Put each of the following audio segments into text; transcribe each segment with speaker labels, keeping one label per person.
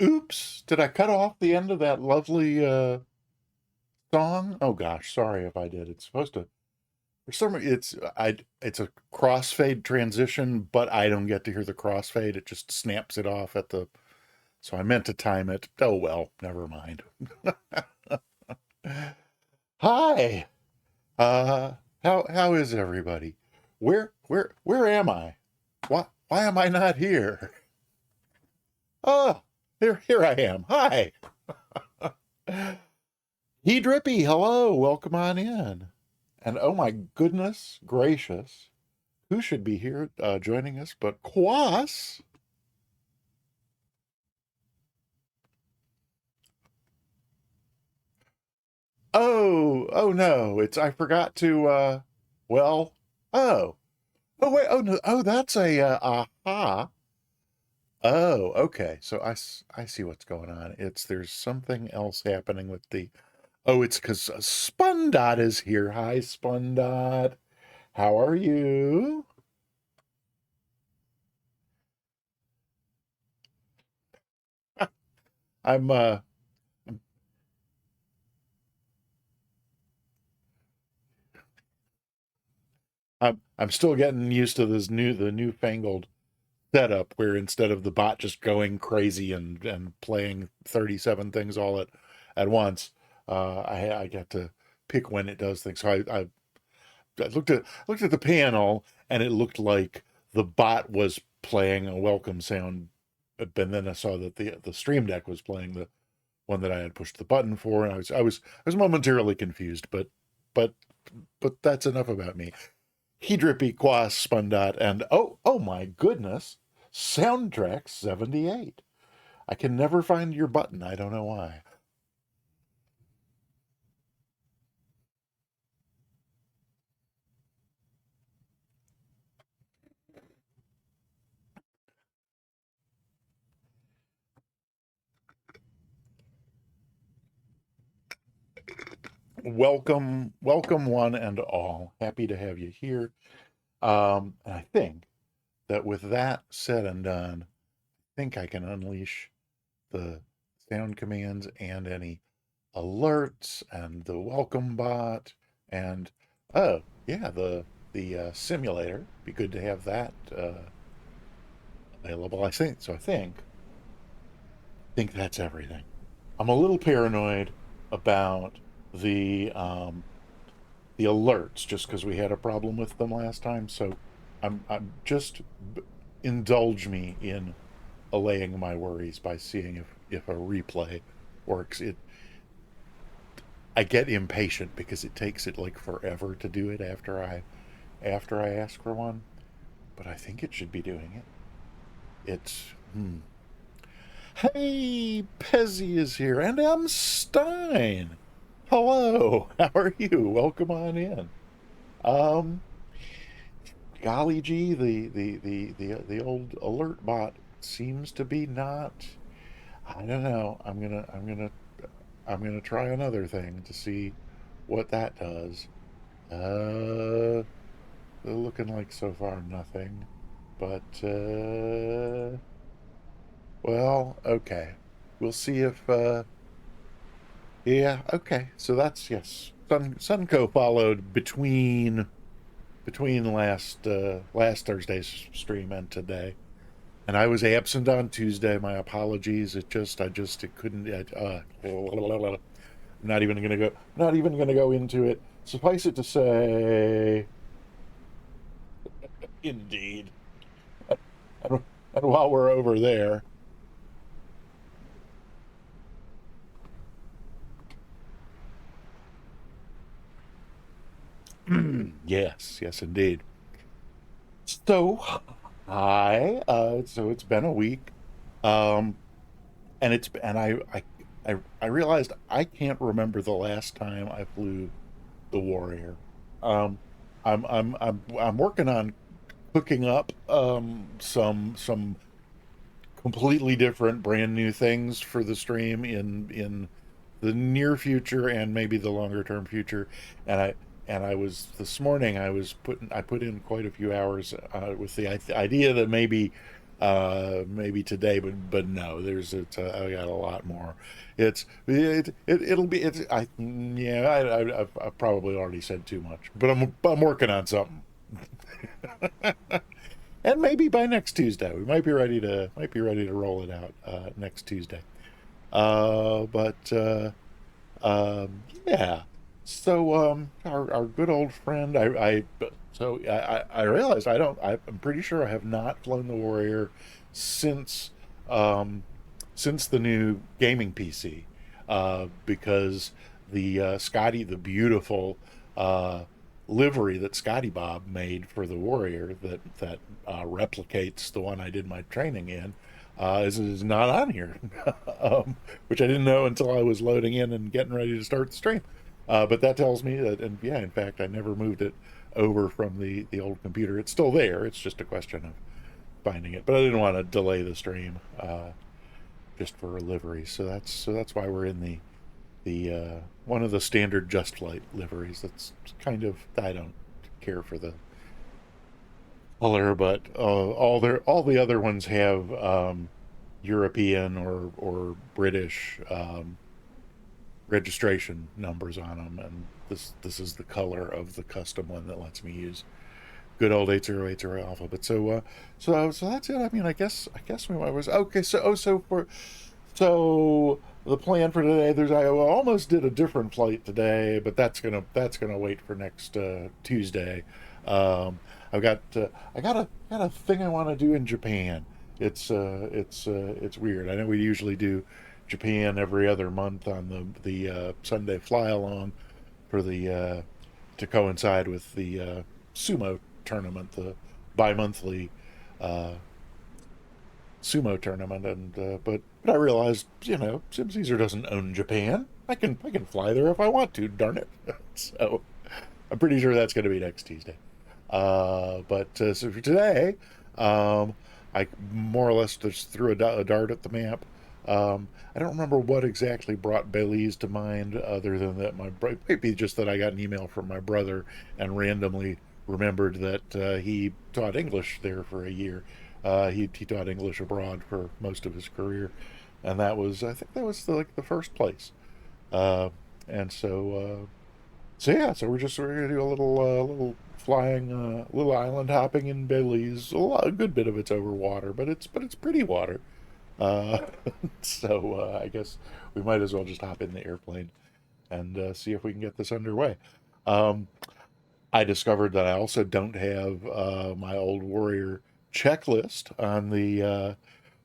Speaker 1: Oops, did I cut off the end of that lovely song? Oh gosh, sorry if I did. It's supposed to for some it's a crossfade transition, but I don't get to hear the crossfade. It just snaps it off at the so I meant to time it. Oh well, never mind. Hi. Uh how is everybody? Where am I? Why am I not here? Oh, here I am. Hi. He Drippy, hello, welcome on in. And oh my goodness gracious, who should be here joining us but Quas? Oh no, it's I forgot to well, oh. Oh wait, oh no, oh that's a aha. Oh, okay. So I see what's going on. It's there's something else happening with the oh, it's because Spundot is here. Hi, Spundot. How are you? I'm I'm still getting used to this the newfangled setup where instead of the bot just going crazy and playing 37 things all at once, I get to pick when it does things. So I looked at the panel and it looked like the bot was playing a welcome sound, but then I saw that the Stream Deck was playing the one that I had pushed the button for, and I was momentarily confused, but but that's enough about me. Hedrippy Quas Spundot and oh my goodness, Soundtrack 78. I can never find your button. I don't know why. Welcome one and all. Happy to have you here. And I think that with that said and done, I think I can unleash the sound commands and any alerts and the welcome bot and oh yeah the simulator. Be good to have that available. I think so. I think that's everything. I'm a little paranoid about the alerts just because we had a problem with them last time. So I'm just indulge me in allaying my worries by seeing if a replay works. It I get impatient because it takes it like forever to do it after I ask for one, but I think it should be doing it. It's Hey, Pezzy is here, and M. Stein. Hello, how are you? Welcome on in. Um, golly gee, the old alert bot seems to be not. I don't know. I'm gonna try another thing to see what that does. Uh, looking like so far nothing, but well, okay. We'll see if yeah, okay. So that's yes. Sunco followed between last Thursday's stream and today. And I was absent on Tuesday. My apologies. It couldn't not even gonna go into it. Suffice it to say indeed. And, and while we're over there, yes, indeed. So hi. So it's been a week. Um and it's and I realized I can't remember the last time I flew the Warrior. Um, I'm working on cooking up some completely different, brand new things for the stream in the near future and maybe the longer term future. And I was this morning I put in quite a few hours with the idea that maybe maybe today, but no, I got a lot more. It'll be it's I yeah I've probably already said too much, but I'm working on something, and maybe by next Tuesday we might be ready to roll it out next Tuesday. But yeah. So our good old friend, I realized I'm pretty sure I have not flown the Warrior since um, since the new gaming PC, because the beautiful uh, livery that Scotty Bob made for the Warrior that replicates the one I did my training in, is not on here, which I didn't know until I was loading in and getting ready to start the stream. But that tells me that, and yeah, in fact, I never moved it over from the old computer. It's still there. It's just a question of finding it. But I didn't want to delay the stream just for a livery. So that's why we're in the one of the standard Just Flight liveries. That's kind of, I don't care for the color, but all the other ones have European or British registration numbers on them, and this is the color of the custom one that lets me use good old 8080 alpha. But so that's it. I mean, I guess we was okay. So the plan for today, I almost did a different flight today, but that's gonna wait for next Tuesday. I've got I got a thing I want to do in Japan. It's weird. I know we usually do Japan every other month on the Sunday fly along for the to coincide with the sumo tournament, the bi-monthly uh, sumo tournament, and but I realized, Sim Caesar doesn't own Japan. I can fly there if I want to. Darn it! So I'm pretty sure that's going to be next Tuesday. But so for today, I more or less just threw a dart at the map. I don't remember what exactly brought Belize to mind, other than that it might be just that I got an email from my brother and randomly remembered that he taught English there for a year. He taught English abroad for most of his career, and I think that was like the first place. Uh, and so yeah, we're gonna do a little flying, little island hopping in Belize. A good bit of it's over water, but it's pretty water. Uh, I guess we might as well just hop in the airplane and see if we can get this underway. Um, I discovered that I also don't have my old Warrior checklist on the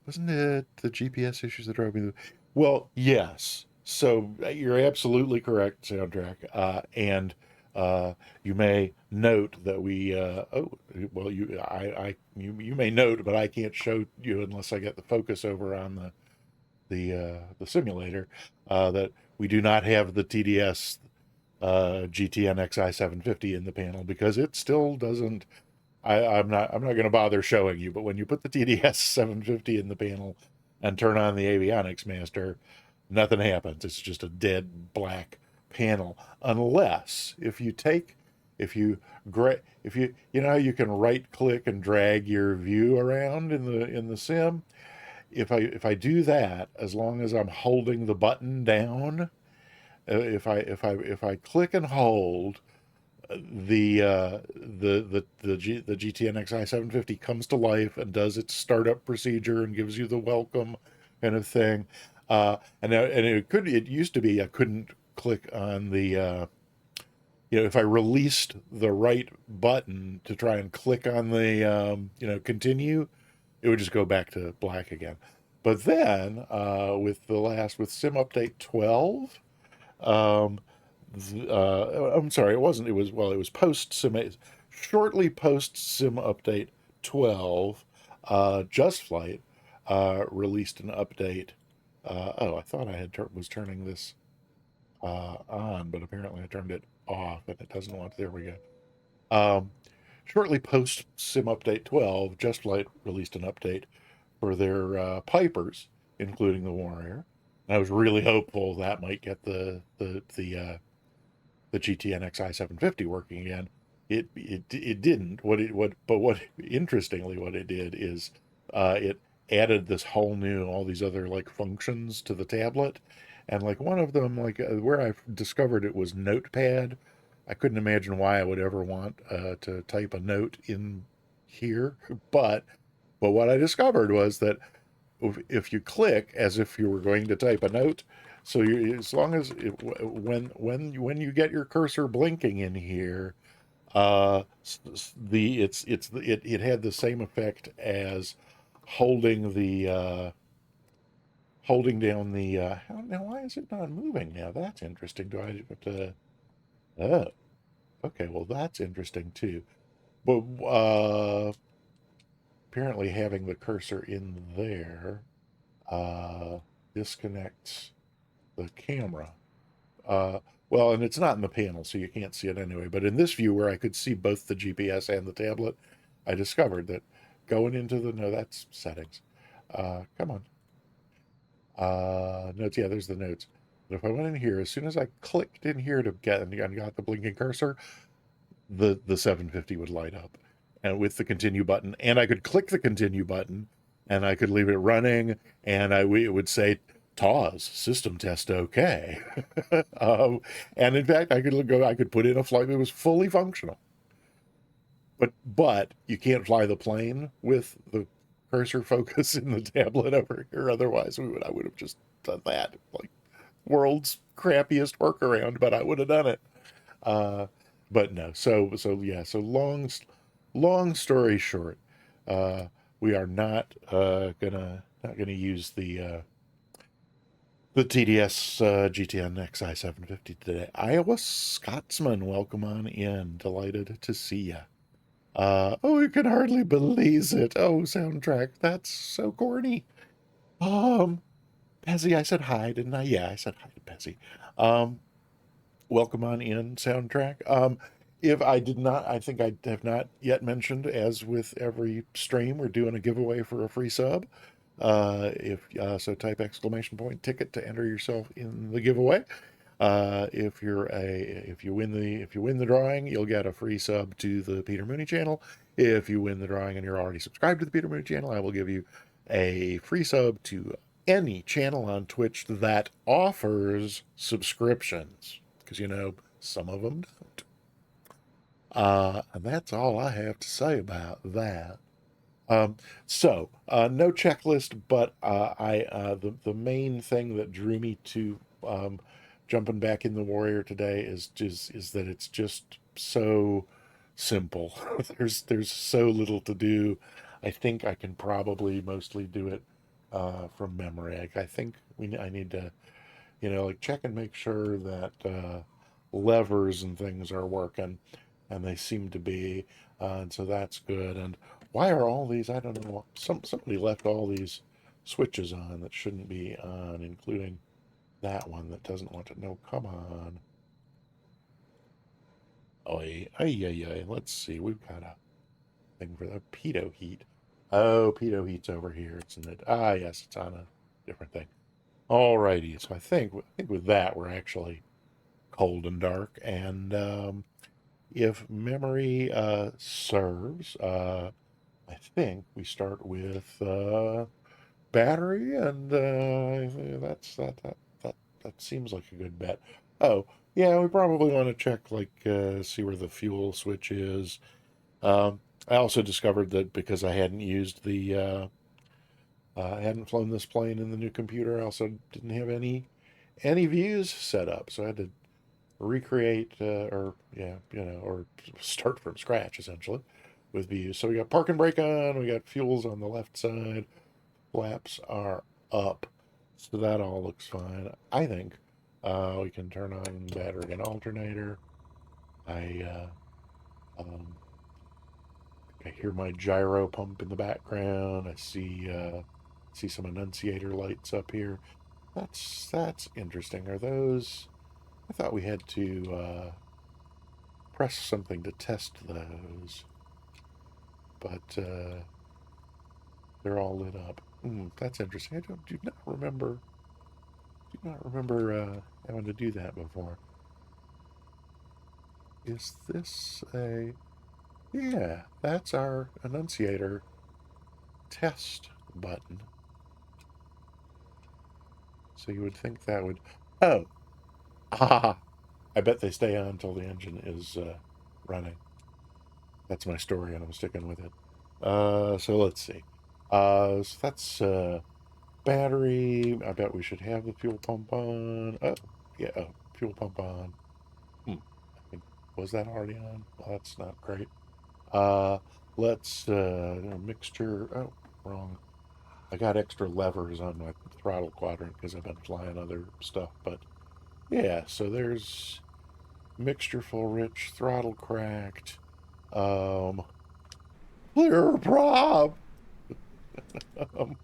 Speaker 1: wasn't it the GPS issues that drove me? Well, yes. So you're absolutely correct, soundtrack. And you may note that you may note, but I can't show you unless I get the focus over on the simulator, that we do not have the TDS GTN XI 750 in the panel because it still doesn't. I'm not going to bother showing you, but when you put the TDS 750 in the panel and turn on the avionics master, nothing happens. It's just a dead black panel, unless if you you know how you can right click and drag your view around in the sim. If I do that, as long as I'm holding the button down, if I click and hold, the GTNXI 750 comes to life and does its startup procedure and gives you the welcome kind of thing. And it used to be I couldn't click on if I released the right button to try and click on the continue, it would just go back to black again. But then with Sim Update 12, um, I'm sorry, it wasn't. It was post Sim, shortly post Sim Update 12. Just Flight released an update. I thought was turning this on, but apparently I turned it off, and it doesn't want. There we go. Um, Shortly post Sim Update 12, Just Flight released an update for their Pipers, including the Warrior. And I was really hopeful that might get the GTN XI 750 working again. It didn't. What interestingly what it did is it added this whole new, all these other like functions to the tablet. And like one of them, like where I discovered it was Notepad. I couldn't imagine why I would ever want to type a note in here, but what I discovered was that if you click as if you were going to type a note, so as long as when you get your cursor blinking in here, the it had the same effect as holding the holding down the now why is it not moving now? That's interesting. Do I have to oh, okay, well that's interesting too. But apparently having the cursor in there uh disconnects the camera. Uh, well, and it's not in the panel, so you can't see it anyway. But in this view, where I could see both the GPS and the tablet, I discovered that going into the no, that's settings. Come on, notes. Yeah, there's the notes. But if I went in here, as soon as I clicked in here to get and got the blinking cursor, the 750 would light up, and with the continue button, and I could click the continue button, and I could leave it running, and it would say TAWS system test okay. And in fact, I could put in a flight that was fully functional. But you can't fly the plane with the cursor focus in the tablet over here. Otherwise, I would have just done that. Like world's crappiest workaround, but I would have done it. Uh, but no. So yeah. So long story short, uh, we are not gonna use the TDS GTN XI 750 today. Iowa Scotsman, welcome on in. Delighted to see you. Oh, you can hardly believe it. Oh, soundtrack, that's so corny. Um, Pezzy, I said hi, didn't I? Yeah, I said hi to Pezzy. Um, welcome on in, soundtrack. If I did not, I think I have not yet mentioned, as with every stream, we're doing a giveaway for a free sub. If so, type exclamation point ticket to enter yourself in the giveaway. If you win the drawing, you'll get a free sub to the Peter Mooney channel. If you win the drawing and you're already subscribed to the Peter Mooney channel, I will give you a free sub to any channel on Twitch that offers subscriptions, because some of them don't. And that's all I have to say about that. Um, no checklist, but the main thing that drew me to jumping back in the Warrior today is that it's just so simple. There's so little to do. I think I can probably mostly do it from memory. I think I need to like check and make sure that levers and things are working, and they seem to be, and so that's good. And why are all these? I don't know. Somebody left all these switches on that shouldn't be on, including that one that doesn't want to. No, come on. Oh, ay. Let's see. We've got a thing for the pitot heat. Oh, pitot heat's over here. It's in the. Ah, yes, it's on a different thing. Alrighty. So I think with that we're actually cold and dark. And if memory serves, I think we start with battery, and that seems like a good bet. Oh, yeah, we probably want to check see where the fuel switch is. I also discovered that because I hadn't flown this plane in the new computer, I also didn't have any views set up, so I had to recreate or start from scratch essentially with views. So we got park and brake on, we got fuels on the left side, flaps are up, so that all looks fine. I think we can turn on battery and alternator. I uh, um, i hear my gyro pump in the background. I see some annunciator lights up here. That's interesting. Are those? I thought we had to press something to test those, but they're all lit up. That's interesting. Do not remember having to do that before. Is this a? Yeah, that's our annunciator test button. So you would think that would... Oh, ah, I bet they stay on until the engine is running. That's my story, and I'm sticking with it. So let's see. So that's battery. I bet we should have the fuel pump on. Oh, yeah, fuel pump on. I think, was that already on? Well, that's not great. Uh, let's mixture. Oh, wrong. I got extra levers on my throttle quadrant because I've been flying other stuff. But yeah, so there's mixture full rich, throttle cracked, um, clear prop. Um,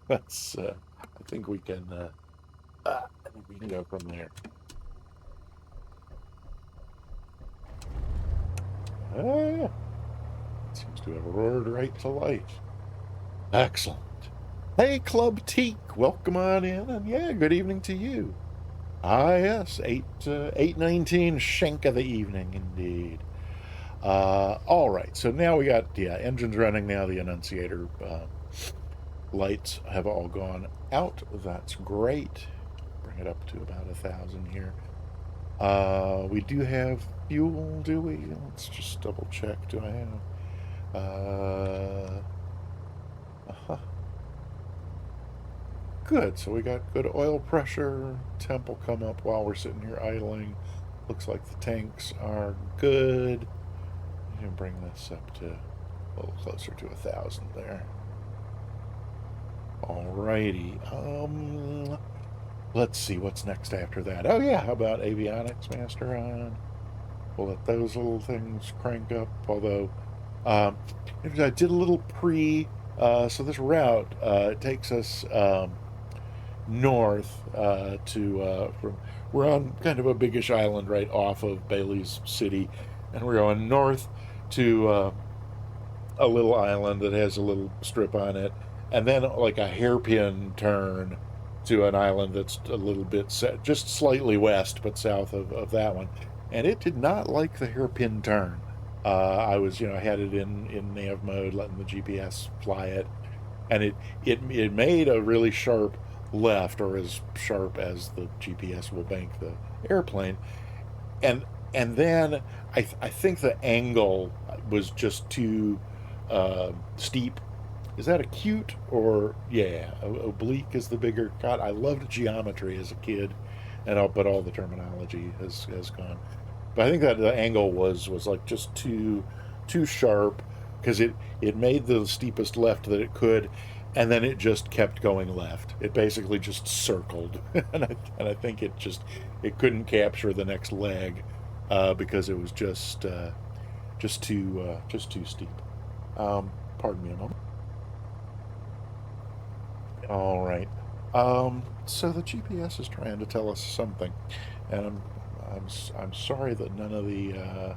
Speaker 1: that's. I think we can. I think we can go from there. Ah, seems to have roared right to life. Excellent. Hey, Club Teak, welcome on in, and yeah, good evening to you. Ah, yes, 8:19 shank of the evening, indeed. All right, so now we got, yeah, engines running now. The annunciator lights have all gone out. That's great. Bring it up to about 1,000 here. We do have fuel, do we? Let's just double check. Do I have? Uh-huh. Good. So we got good oil pressure. Temp will come up while we're sitting here idling. Looks like the tanks are good. You can bring this up to a little closer to 1,000 there. Alrighty. Let's see what's next after that. Oh yeah, how about avionics master on? We'll let those little things crank up. Although, I did a little so this route it takes us north from we're on kind of a biggish island right off of Belize City, and we're going north to a little island that has a little strip on it, and then like a hairpin turn to an island that's a little bit just slightly west but south of that one, and it did not like the hairpin turn. I was, I had it in nav mode, letting the GPS fly it, and it made a really sharp left, or as sharp as the GPS will bank the airplane, and then I think the angle was just too steep. Is that acute or yeah? Oblique is the bigger. God, I loved geometry as a kid, but all the terminology has gone. But I think that the angle was like just too sharp because it made the steepest left that it could, and then it just kept going left. It basically just circled, and I think it couldn't capture the next leg because it was just too steep. Pardon me a moment. All right. So the GPS is trying to tell us something, and I'm sorry that none of the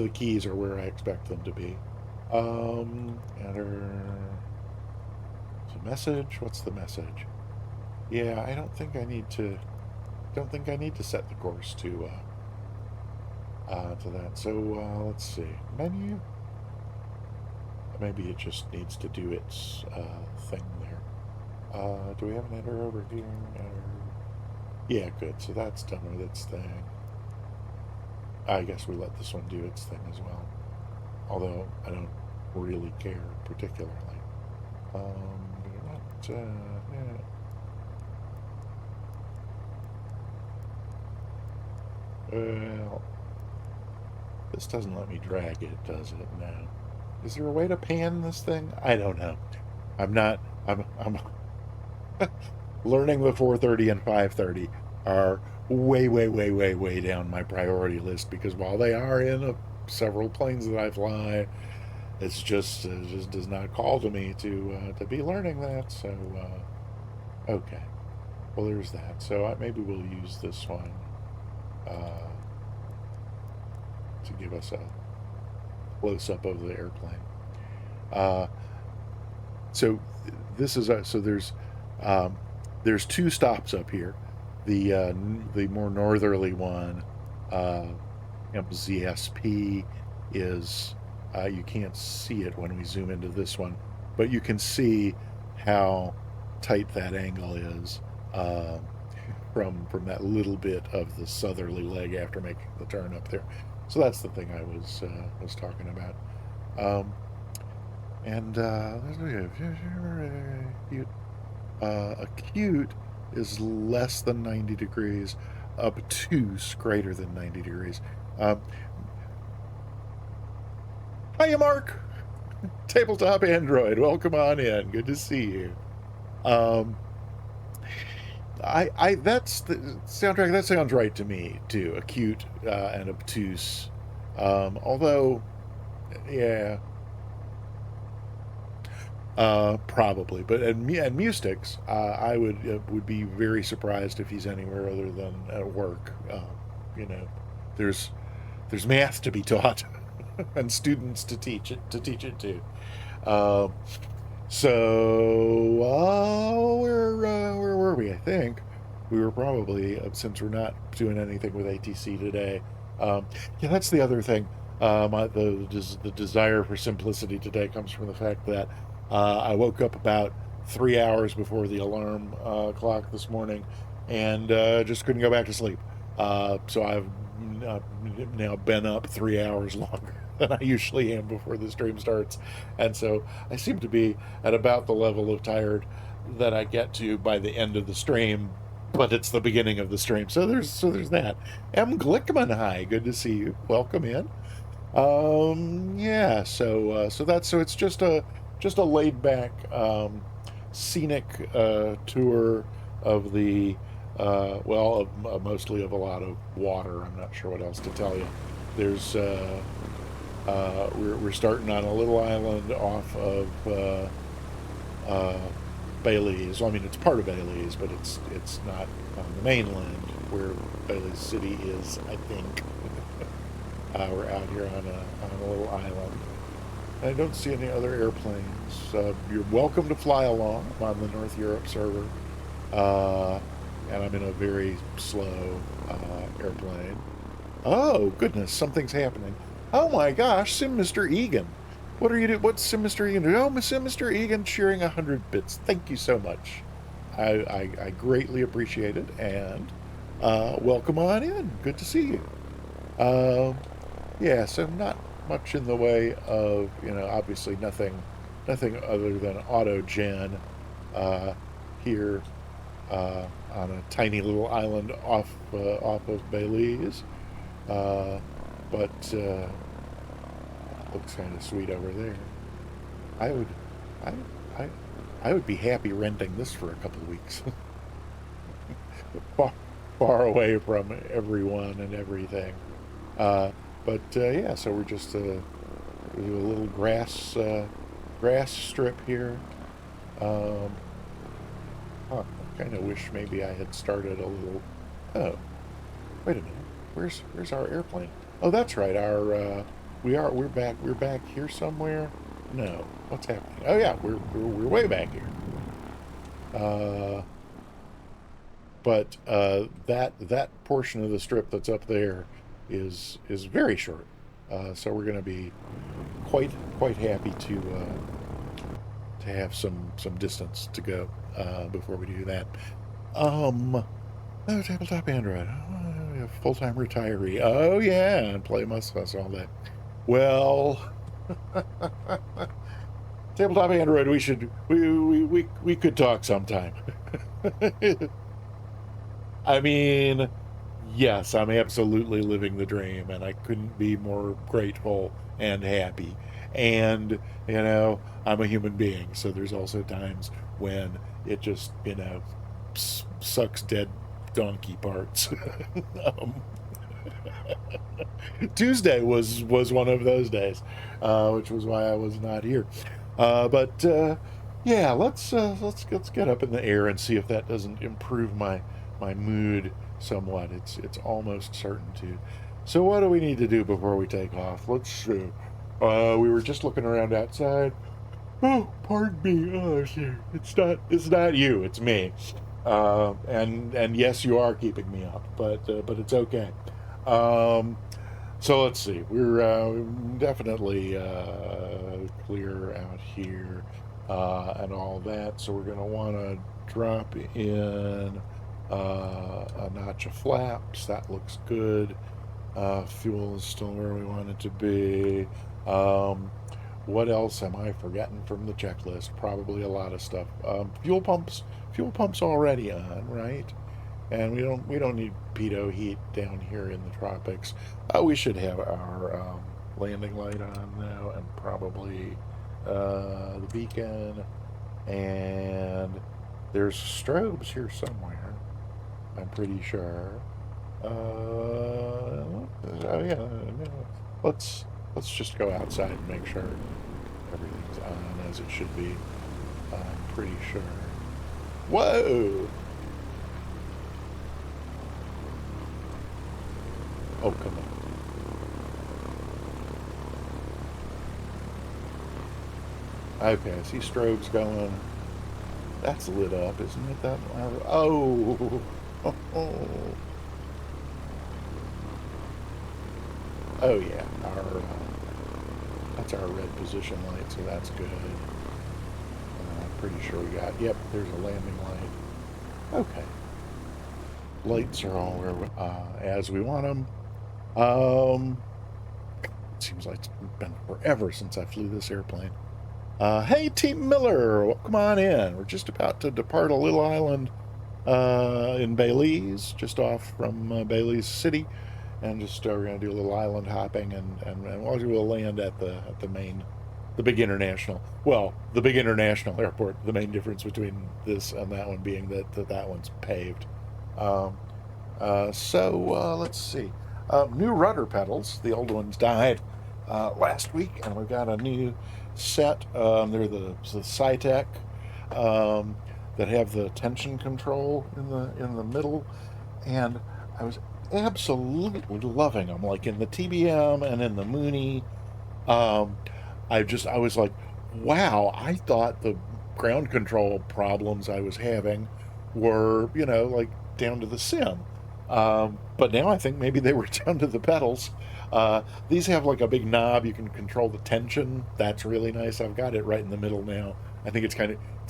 Speaker 1: keys are where I expect them to be. Enter the message. What's the message? Yeah, I don't think I need to. Don't think I need to set the course to that. So let's see. Menu. Maybe it just needs to do its thing there. Do we have an enter over here? Enter. Yeah, good. So that's done with its thing. I guess we let this one do its thing as well. Although I don't really care particularly. Yeah. Well, this doesn't let me drag it, does it? No. Is there a way to pan this thing? I don't know. I'm not. I'm learning the 430 and 530 are way down my priority list because while they are in several planes that I fly, it just does not call to me to be learning that. So okay, well there's that. So maybe we'll use this one to give us a close up of the airplane. Uh, so this is so there's two stops up here. The more northerly one, MZSP, is You can't see it when we zoom into this one, but you can see how tight that angle is uh, from that little bit of the southerly leg after making the turn up there. So that's the thing I was talking about. Um, and acute is less than 90 degrees, obtuse greater than 90 degrees. Um, Hiya, Mark. Tabletop Android. Welcome on in. Good to see you. Um, that's the soundtrack. That sounds right to me too. Acute and obtuse. Although, yeah, probably. But and Mustix, I would be very surprised if he's anywhere other than at work. You know, there's there's math to be taught and students to teach it to. Um, where were we? I think we were probably since we're not doing anything with ATC today. Yeah, that's the other thing. The desire for simplicity today comes from the fact that I woke up about 3 hours before the alarm clock this morning, and just couldn't go back to sleep. So I've uh, now been up 3 hours longer than I usually am before the stream starts, and so I seem to be at about the level of tired that I get to by the end of the stream, but it's the beginning of the stream. So there's that. M. Glickman, hi, good to see you. Welcome in. Yeah, so it's just a laid back scenic tour of the mostly of a lot of water. I'm not sure what else to tell you. There's we're starting on a little island off of uh, Belize. Well, I mean, it's part of Belize, but it's not on the mainland where Belize City is, I think. We're out here on a little island. I don't see any other airplanes. You're welcome to fly along. I'm on the North Europe server, uh, and I'm in a very slow airplane. Oh goodness, something's happening. Oh my gosh, Sim Mr. Egan. What are you doing? What's Sim Mr. Egan doing? Oh, Sim Mr. Egan cheering 100 bits. Thank you so much. I greatly appreciate it, and welcome on in. Good to see you. Um, yeah, so not much in the way of, obviously nothing other than auto gen uh, here on a tiny little island off of Belize. Uh, but looks kind of sweet over there. I would, I, I, I would be happy renting this for a couple of weeks, far, far away from everyone and everything. Uh, but yeah, so we're just we do a little grass strip here. Um, I kind of wish maybe I had started a little. Oh, wait a minute. Where's our airplane? Oh, that's right. We're back here somewhere. No, what's happening? Oh yeah, we're way back here. Uh, but that portion of the strip that's up there is very short. So we're going to be quite happy to have some distance to go before we do that. Um, oh, tabletop Android, full time retiree. Oh yeah, and play Must Fuss all day. Well, tabletop Android, we could talk sometime. I mean, yes, I'm absolutely living the dream, and I couldn't be more grateful and happy. And, I'm a human being, so there's also times when it just, sucks dead donkey parts. um, Tuesday was one of those days, which was why I was not here. But yeah, let's get up in the air and see if that doesn't improve my mood somewhat. It's almost certain to. So what do we need to do before we take off? Let's see. We were just looking around outside. Oh, pardon me. Oh, sure. It's not you. It's me. And yes, you are keeping me up, but it's okay. Um, So let's see. We're definitely clear out here and all that. So we're going to want to drop in a notch of flaps. That looks good. Fuel is still where we want it to be. Um, what else am I forgetting from the checklist? Probably a lot of stuff. Fuel pumps already on, right? And we don't need pitot heat down here in the tropics. We should have our landing light on now, and probably the beacon, and there's strobes here somewhere. I'm pretty sure. Oh yeah, no. Let's let's just go outside and make sure everything's on as it should be. I'm pretty sure. Whoa! Oh, come on. Okay, I see strobes going. That's lit up, isn't it? That oh, oh, oh yeah. Our that's our red position light, so that's good. I'm pretty sure we got. Yep, there's a landing light. Okay, lights are all where as we want them. It seems like it's been forever since I flew this airplane. Hey, Team Miller, come on in. We're just about to depart a little island in Belize, just off from Belize City, and just we're going to do a little island hopping, and we'll land at the main, the big international. Well, the big international airport. The main difference between this and that one being that one's paved. Um, let's see. New rudder pedals. The old ones died last week, and we've got a new set. They're the Cytec that have the tension control in the middle, and I was absolutely loving them. Like in the TBM and in the Mooney, um, I was like, wow, I thought the ground control problems I was having were, like down to the sim. But now I think maybe they were down to the pedals. These have like a big knob. You can control the tension. That's really nice. I've got it right in the middle now. I think it's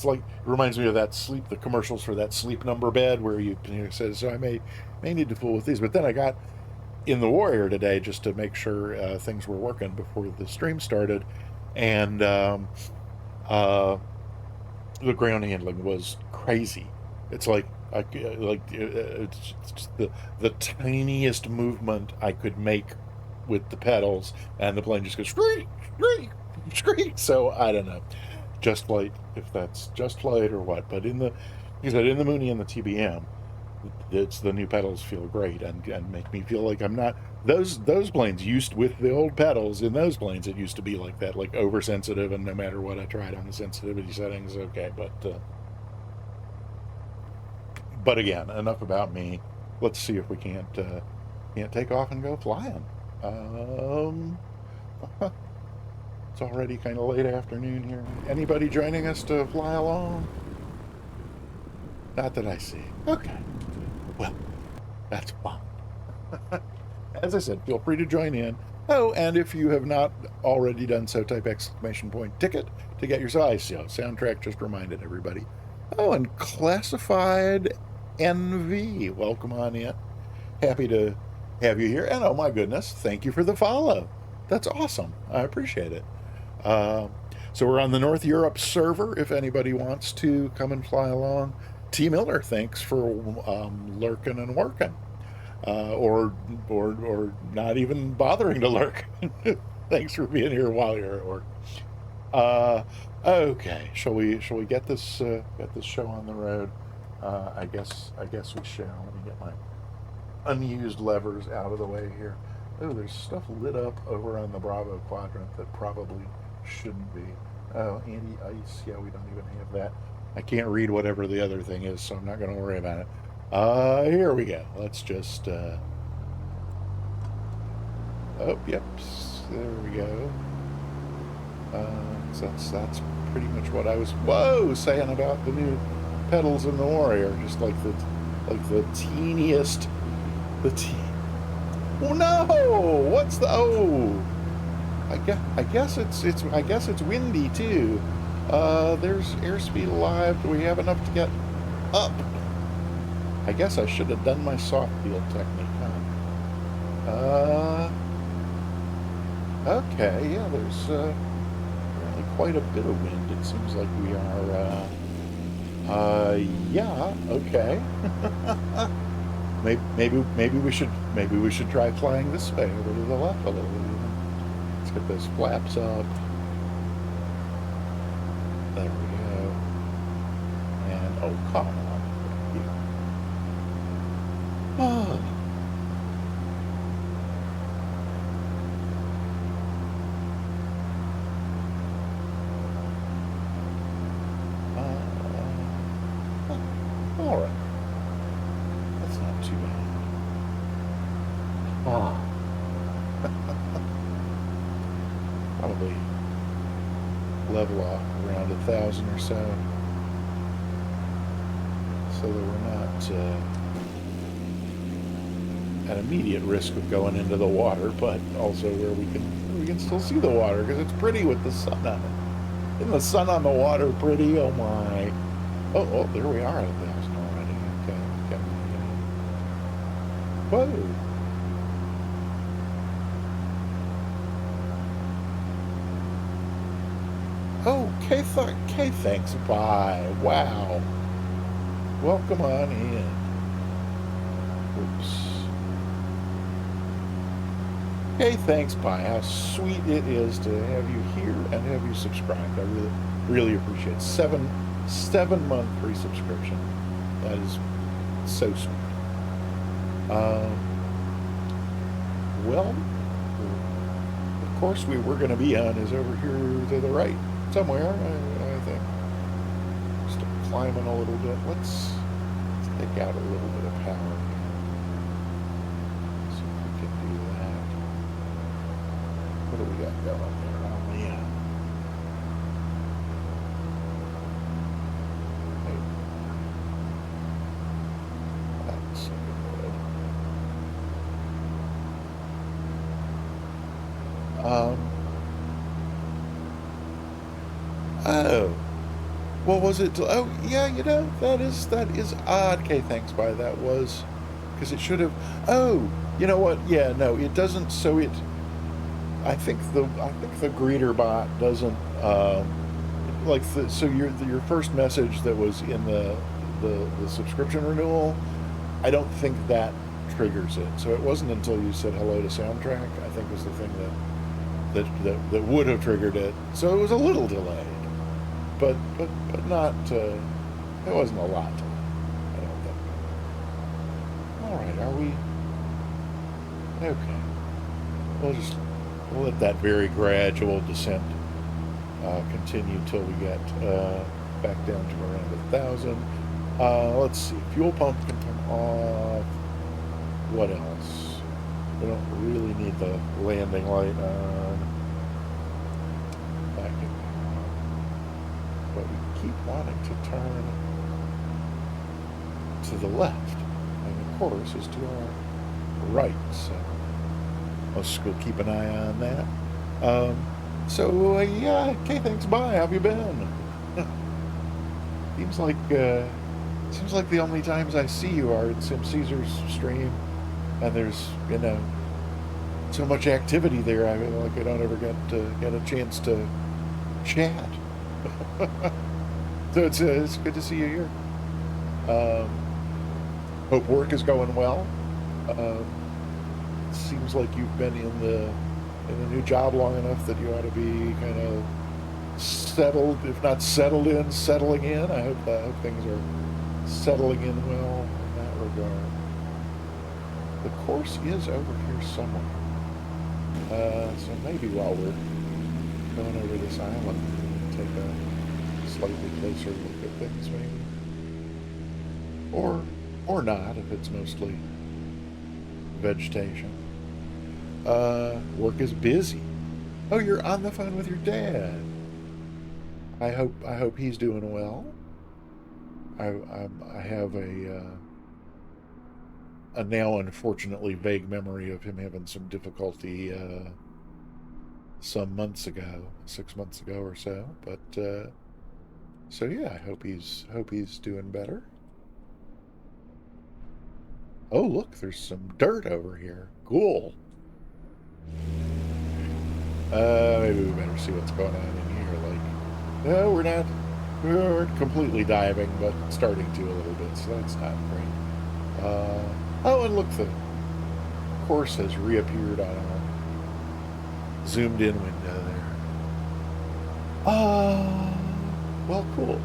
Speaker 1: like, it reminds me of the commercials for that Sleep Number bed where it says, so I may need to fool with these. But then I got in the Warrior today just to make sure things were working before the stream started, and the ground handling was crazy. It's like it's just the tiniest movement I could make with the pedals, and the plane just goes screech, screech, screech. So I don't know, just flight, if that's just flight or what. But he said in the Mooney and the TBM, it's the new pedals feel great and make me feel like I'm not those planes used with the old pedals. In those planes it used to be like that, like oversensitive, and no matter what I tried on the sensitivity settings, okay. But again, enough about me. Let's see if we can't take off and go flying. um it's already kind of late afternoon here. Anybody joining us to fly along? Not that I see. Okay, well, that's fine. As I said, feel free to join in. Oh, and if you have not already done so, type exclamation point ticket to get your soundtrack. Just reminded everybody. Oh, and classified NV, welcome on in. Happy to have you here. And oh my goodness, thank you for the follow. That's awesome. I appreciate it. Uh, so we're on the North Europe server. If anybody wants to come and fly along. T. Miller, thanks for lurking and working, or not even bothering to lurk. Thanks for being here while you're at work. Uh, okay, shall we get this show on the road? I guess we shall. Let me get my unused levers out of the way here. Oh, there's stuff lit up over on the Bravo quadrant that probably shouldn't be. Oh, anti-ice. Yeah, we don't even have that. I can't read whatever the other thing is, so I'm not going to worry about it. Here we go. Let's just. Oh, yep. There we go. That's pretty much what I was. Whoa, saying about the new pedals in the Warrior. Just like the teeniest, the te Oh no! What's the oh? I guess it's windy too. There's airspeed alive. Do we have enough to get up? I guess I should have done my soft field technique, huh? Okay, yeah, there's really quite a bit of wind. It seems like we are, yeah, okay. Maybe we should try flying this way over to the left a little. Let's get those flaps up. There we go. And oh, come on. Ah. All right. That's not too bad. Ah. Probably level off around 1,000 or so, so that we're not at immediate risk of going into the water, but also where we can still see the water because it's pretty with the sun on it. Isn't the sun on the water pretty? Oh my! Oh, there we are at 1,000 already. Okay. Whoa! Oh, K, thanks. Bye. Wow. Welcome on in. Oops. Hey, thanks, bye. How sweet it is to have you here and have you subscribed. I really appreciate it. 7 month free subscription. That is so sweet. Well, of course, we were going to be on is over here to the right somewhere. I think. Still climbing a little bit. Let's take out a little bit of power. See if we can do that. What do we got going there? Oh, yeah. That's good. Oh. What was it? Oh, yeah, that is odd. Okay, thanks, bye. That was because it should have. Oh, you know what? Yeah, no, it doesn't. So it. I think the greeter bot doesn't like so your first message that was in the subscription renewal. I don't think that triggers it. So it wasn't until you said hello to soundtrack. I think was the thing that would have triggered it. So it was a little delayed, but not. It wasn't a lot. I don't think. All right, are we? Okay. We'll let that very gradual descent continue till we get back down to around 1,000. Let's see. Fuel pump can come off. What else? We don't really need the landing light on. Back in. But we keep wanting to turn to the left. And of course is to our right. So let's go keep an eye on that. Yeah, okay, thanks, bye. How have you been? Seems like the only times I see you are in Sim Caesar's stream, and there's so much activity there. I feel like I don't ever get a chance to chat. So it's good to see you here. Hope work is going well. Seems like you've been in the new job long enough that you ought to be kind of settled, if not settled in, settling in. I hope things are settling in well in that regard. The course is over here somewhere. So maybe while we're going over this island, take a slightly closer look at things, maybe. Or not, if it's mostly vegetation. Work is busy. Oh, you're on the phone with your dad. I hope he's doing well. I have a now unfortunately vague memory of him having some difficulty some months ago, 6 months ago or so. But so yeah, I hope he's doing better. Oh, look, there's some dirt over here. Cool. Maybe we better see what's going on in here. Like, no, we're completely diving, but starting to a little bit, so that's not great. Oh, and look, the course has reappeared on our zoomed in window there. Well, cool.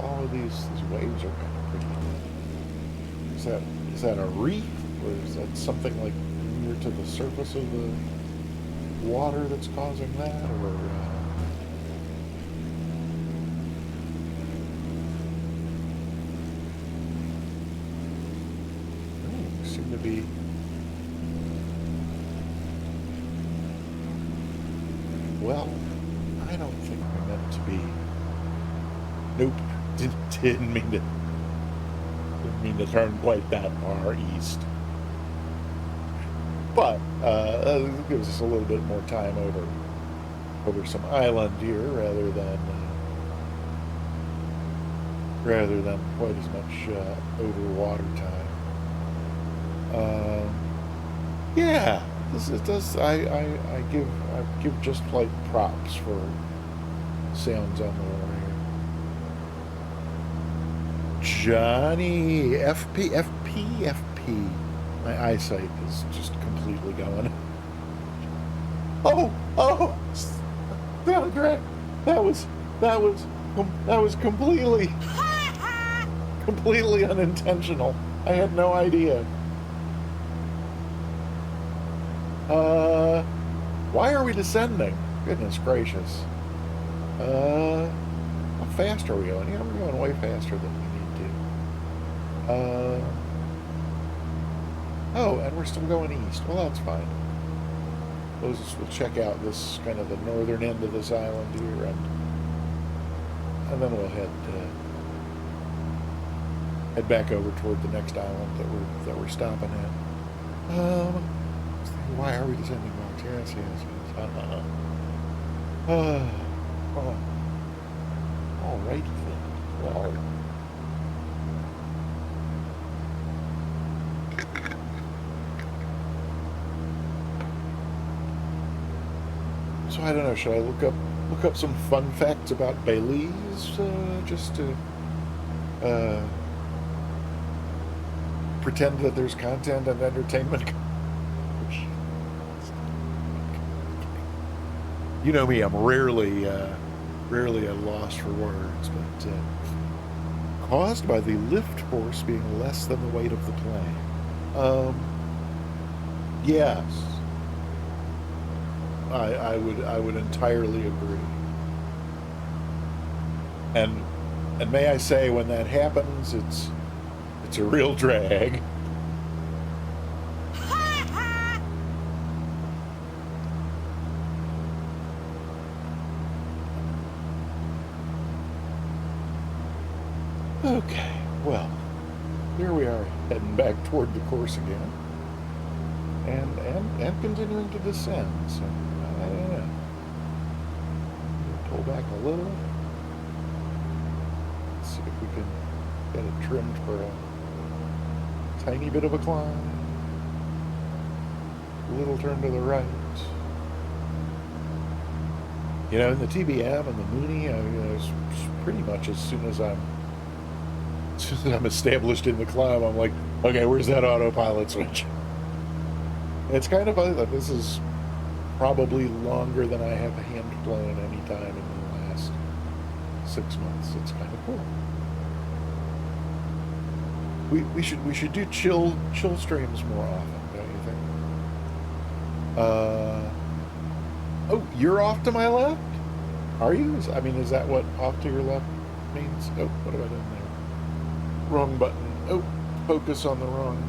Speaker 1: All of these waves are kind of pretty. Is that a reef, or is that something like near to the surface of the water that's causing that, or seem to be well, I don't think we're meant to be. Nope, didn't mean to turn quite that far east, but it gives us a little bit more time over some island here rather than quite as much over water time. Yeah, this I give just like props for sounds on the water here. Johnny FP. My eyesight is just completely going. Oh, sound great. That was completely unintentional. I had no idea. Why are we descending? Goodness gracious. How fast are we going? Yeah, we're going way faster than we need to. Oh, and we're still going east. Well, that's fine. We'll check out this kind of the northern end of this island here, and then we'll head back over toward the next island that we're stopping at. Why are we descending marks? Yes. All right then. Well. So I don't know. Should I look up some fun facts about Belize just to pretend that there's content and entertainment? You know me, I'm rarely at a loss for words, but caused by the lift force being less than the weight of the plane. Yes, I would entirely agree. And may I say, when that happens, it's a real drag. Okay, well, here we are heading back toward the course again, and continuing to descend. So, pull back a little. Let's see if we can get it trimmed for a tiny bit of a climb. A little turn to the right. You know, in the TBM and the Mooney, it's pretty much as soon as I'm established in the climb, I'm like, okay, where's that autopilot switch? It's kind of funny that this is probably longer than I have hand flown any time in the last 6 months. It's kind of cool. We should do chill streams more often, don't you think? Oh, you're off to my left? Are you? Is that what off to your left means? Oh, what have I done there? Wrong button. Oh, focus on the wrong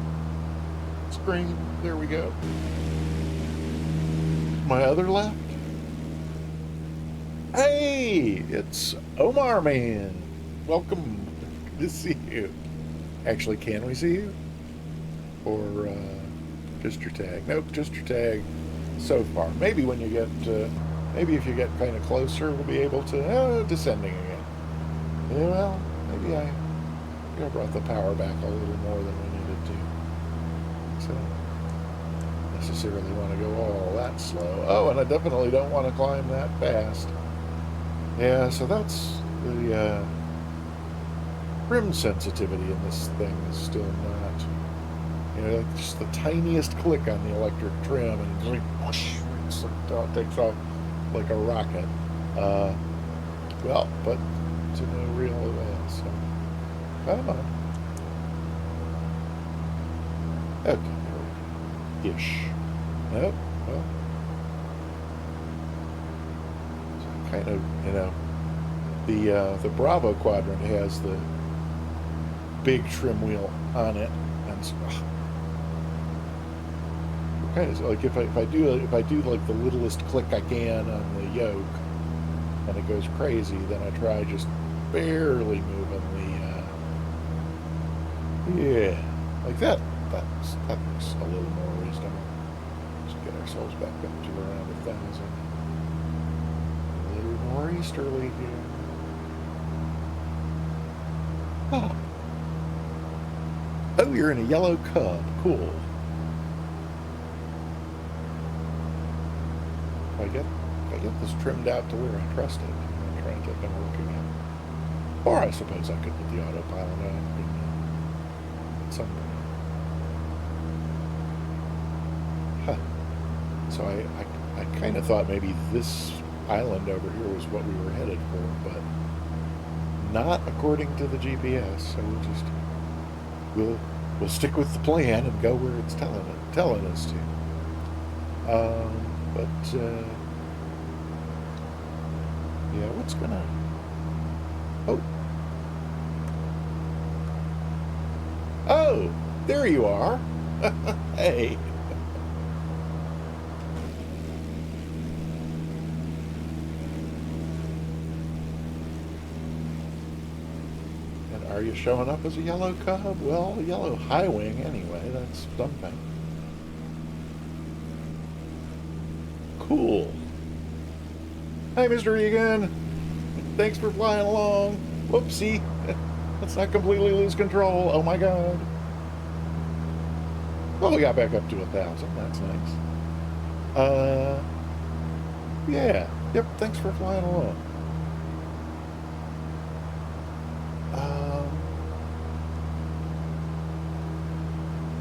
Speaker 1: screen. There we go. My other left? Hey, it's Omar Man. Welcome. Good to see you. Actually, can we see you? or just your tag? Nope, just your tag so far. Maybe when you get, maybe if you get kind of closer, we'll be able to, descending again. Yeah, well, maybe I brought the power back a little more than we needed to. So, necessarily want to go all that slow. Oh, and I definitely don't want to climb that fast. Yeah, so that's the rim sensitivity in this thing is still not, like just the tiniest click on the electric trim and it's like whoosh, it takes off like a rocket. Uh, well, but to no real avail. So come on. Okay, ish. Nope. Well, so kind of, the Bravo quadrant has the big trim wheel on it, and so, kind of like if I do like the littlest click I can on the yoke, and it goes crazy, then I try just barely moving yeah, like that. That looks a little more reasonable. Let's get ourselves back up to around 1,000. A little more easterly here. Oh. Oh, you're in a yellow cub. Cool. If I get this trimmed out to where I trust it, I'm trying to get them working out. Or I suppose I could put the autopilot on at some point. Huh. So I kind of thought maybe this island over here was what we were headed for, but not according to the GPS. So we'll stick with the plan and go where it's telling us to. But yeah, what's gonna? Oh, oh, there you are. Hey. And are you showing up as a yellow cub? Well, a yellow high wing anyway. That's something. Cool. Hi, Mr. Egan. Thanks for flying along. Whoopsie. Let's not completely lose control. Oh my god. Well, we got back up to 1,000. That's nice. Yeah. Yep, thanks for flying along.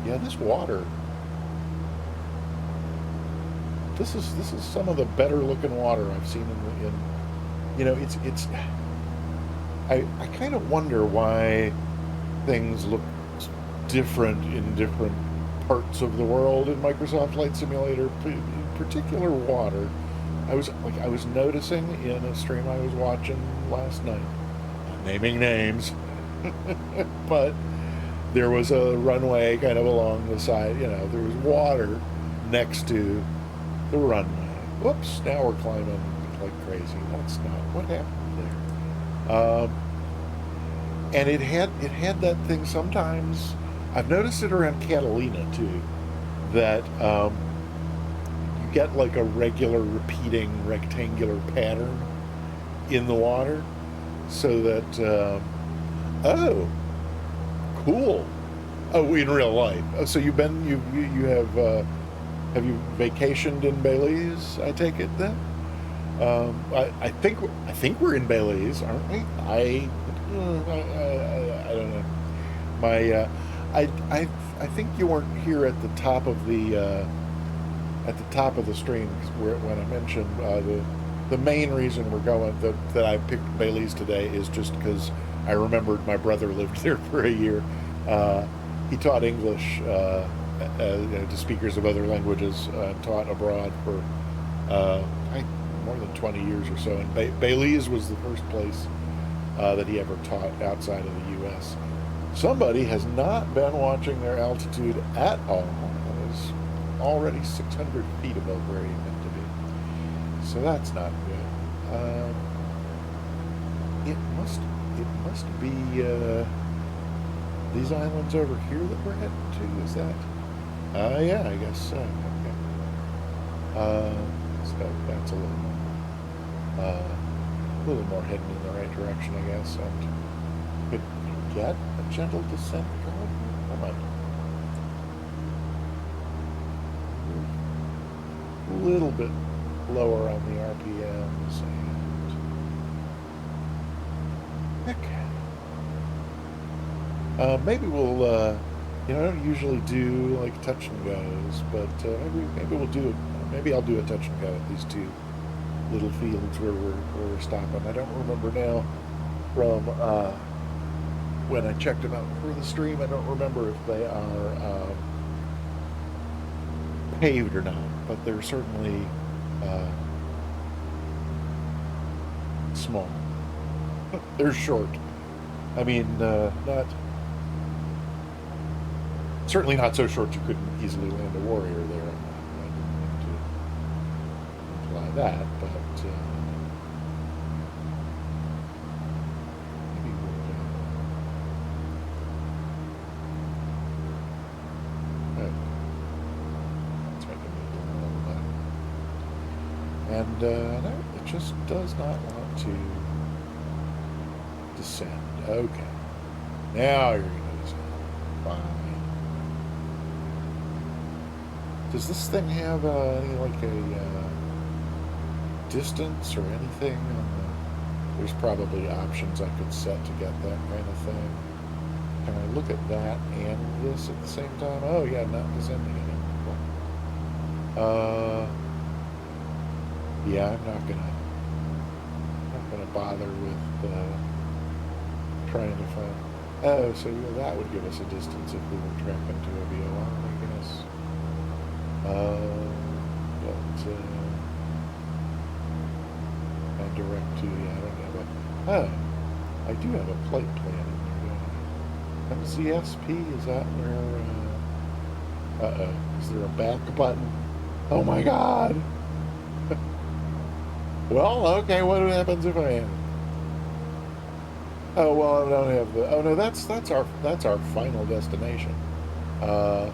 Speaker 1: Yeah, this water. This is some of the better looking water I've seen it's I kind of wonder why things look different in different parts of the world in Microsoft Flight Simulator, in particular water. I was noticing in a stream I was watching last night, not naming names, but there was a runway kind of along the side. There was water next to the runway. Whoops! Now we're climbing like crazy. That's not what happened there. And it had that thing sometimes. I've noticed it around Catalina too, that you get like a regular repeating rectangular pattern in the water, so that oh, cool. Oh, in real life. Oh, so you have you vacationed in Belize? I take it then. I think we're in Belize, aren't we? I don't know. My I think you weren't here at the top of the stream when I mentioned the main reason we're going that I picked Belize today is just because I remembered my brother lived there for a year. He taught English to speakers of other languages, taught abroad for more than 20 years or so. And Belize was the first place that he ever taught outside of the U.S. Somebody has not been watching their altitude at all. It was already 600 feet above where he meant to be. So that's not good. It must be these islands over here that we're heading to. Is that? Yeah, I guess so. Okay. So that's a little more heading in the right direction, I guess. And could you get a gentle descent going? I might a little bit lower on the RPMs and okay. Maybe we'll, I don't usually do like touch and goes, but maybe we'll do it. Maybe I'll do a touch and go at these two little fields where we're stopping. I don't remember now from when I checked them out for the stream. I don't remember if they are paved or not, but they're certainly uh, small. They're short. I mean, not certainly not so short you couldn't easily land a warrior there. I didn't mean to imply that, but maybe oh, let's make a move a little bit. And no, it just does not want to descend. Okay, now you're going to descend. Fine. Does this thing have any like a distance or anything? There's probably options I could set to get that kind of thing. Can I look at that and this at the same time? Oh yeah, not descending anymore. Yeah, I'm not gonna bother with trying to find. Oh, so that would give us a distance if we were tracking to a VOR, I guess. But and direct to, yeah, I don't have a. Oh, I do have a plate plan in there. MZSP, is that where? Uh-oh, is there a back button? Oh my God! Well, okay, what happens if I am? Oh well, I don't have the. Oh no, that's our final destination. Uh,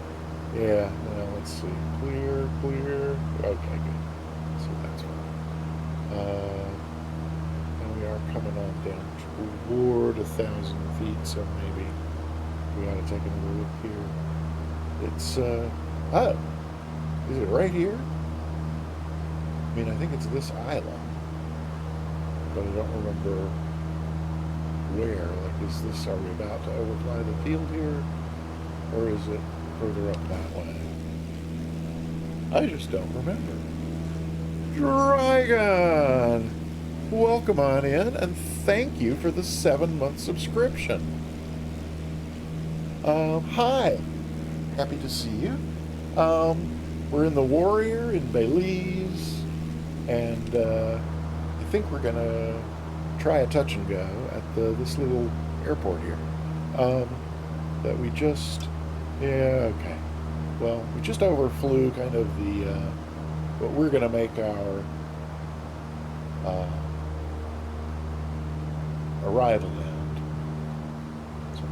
Speaker 1: yeah. Now let's see. Clear, clear. Okay, good. So that's fine. And we are coming on down toward 1,000 feet, so maybe we ought to take another look here. It's oh, is it right here? I mean, I think it's this island, but I don't remember where. Like, is this? Are we about to overfly the field here, or is it further up that way? I just don't remember. Dragon! Welcome on in, and thank you for the 7-month subscription. Hi. Happy to see you. We're in the Warrior in Belize, and I think we're gonna try a touch and go at this little airport here. That we just, yeah, okay. Well, we just overflew kind of the what we're gonna make our arrival end. So,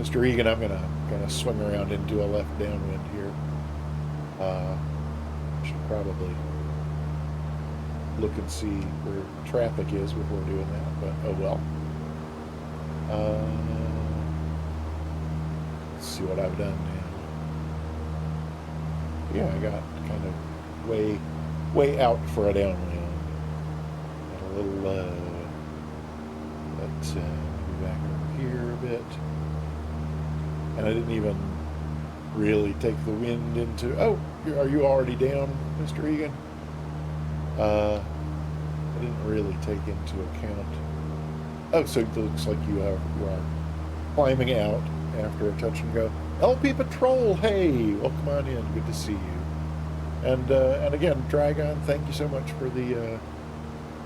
Speaker 1: Mr. Egan, I'm gonna swing around into a left downwind here. Should probably look and see where traffic is before doing that, but oh well. Let's see what I've done now. Yeah, I got kind of way out for a downwind. Got a little let's move back over here a bit. And I didn't even really take the wind into. Oh, are you already down, Mr. Egan? I didn't really take into account. Oh, so it looks like you are climbing out after a touch and go. LP Patrol, hey, welcome on in. Good to see you. And again, Dragon, thank you so much for the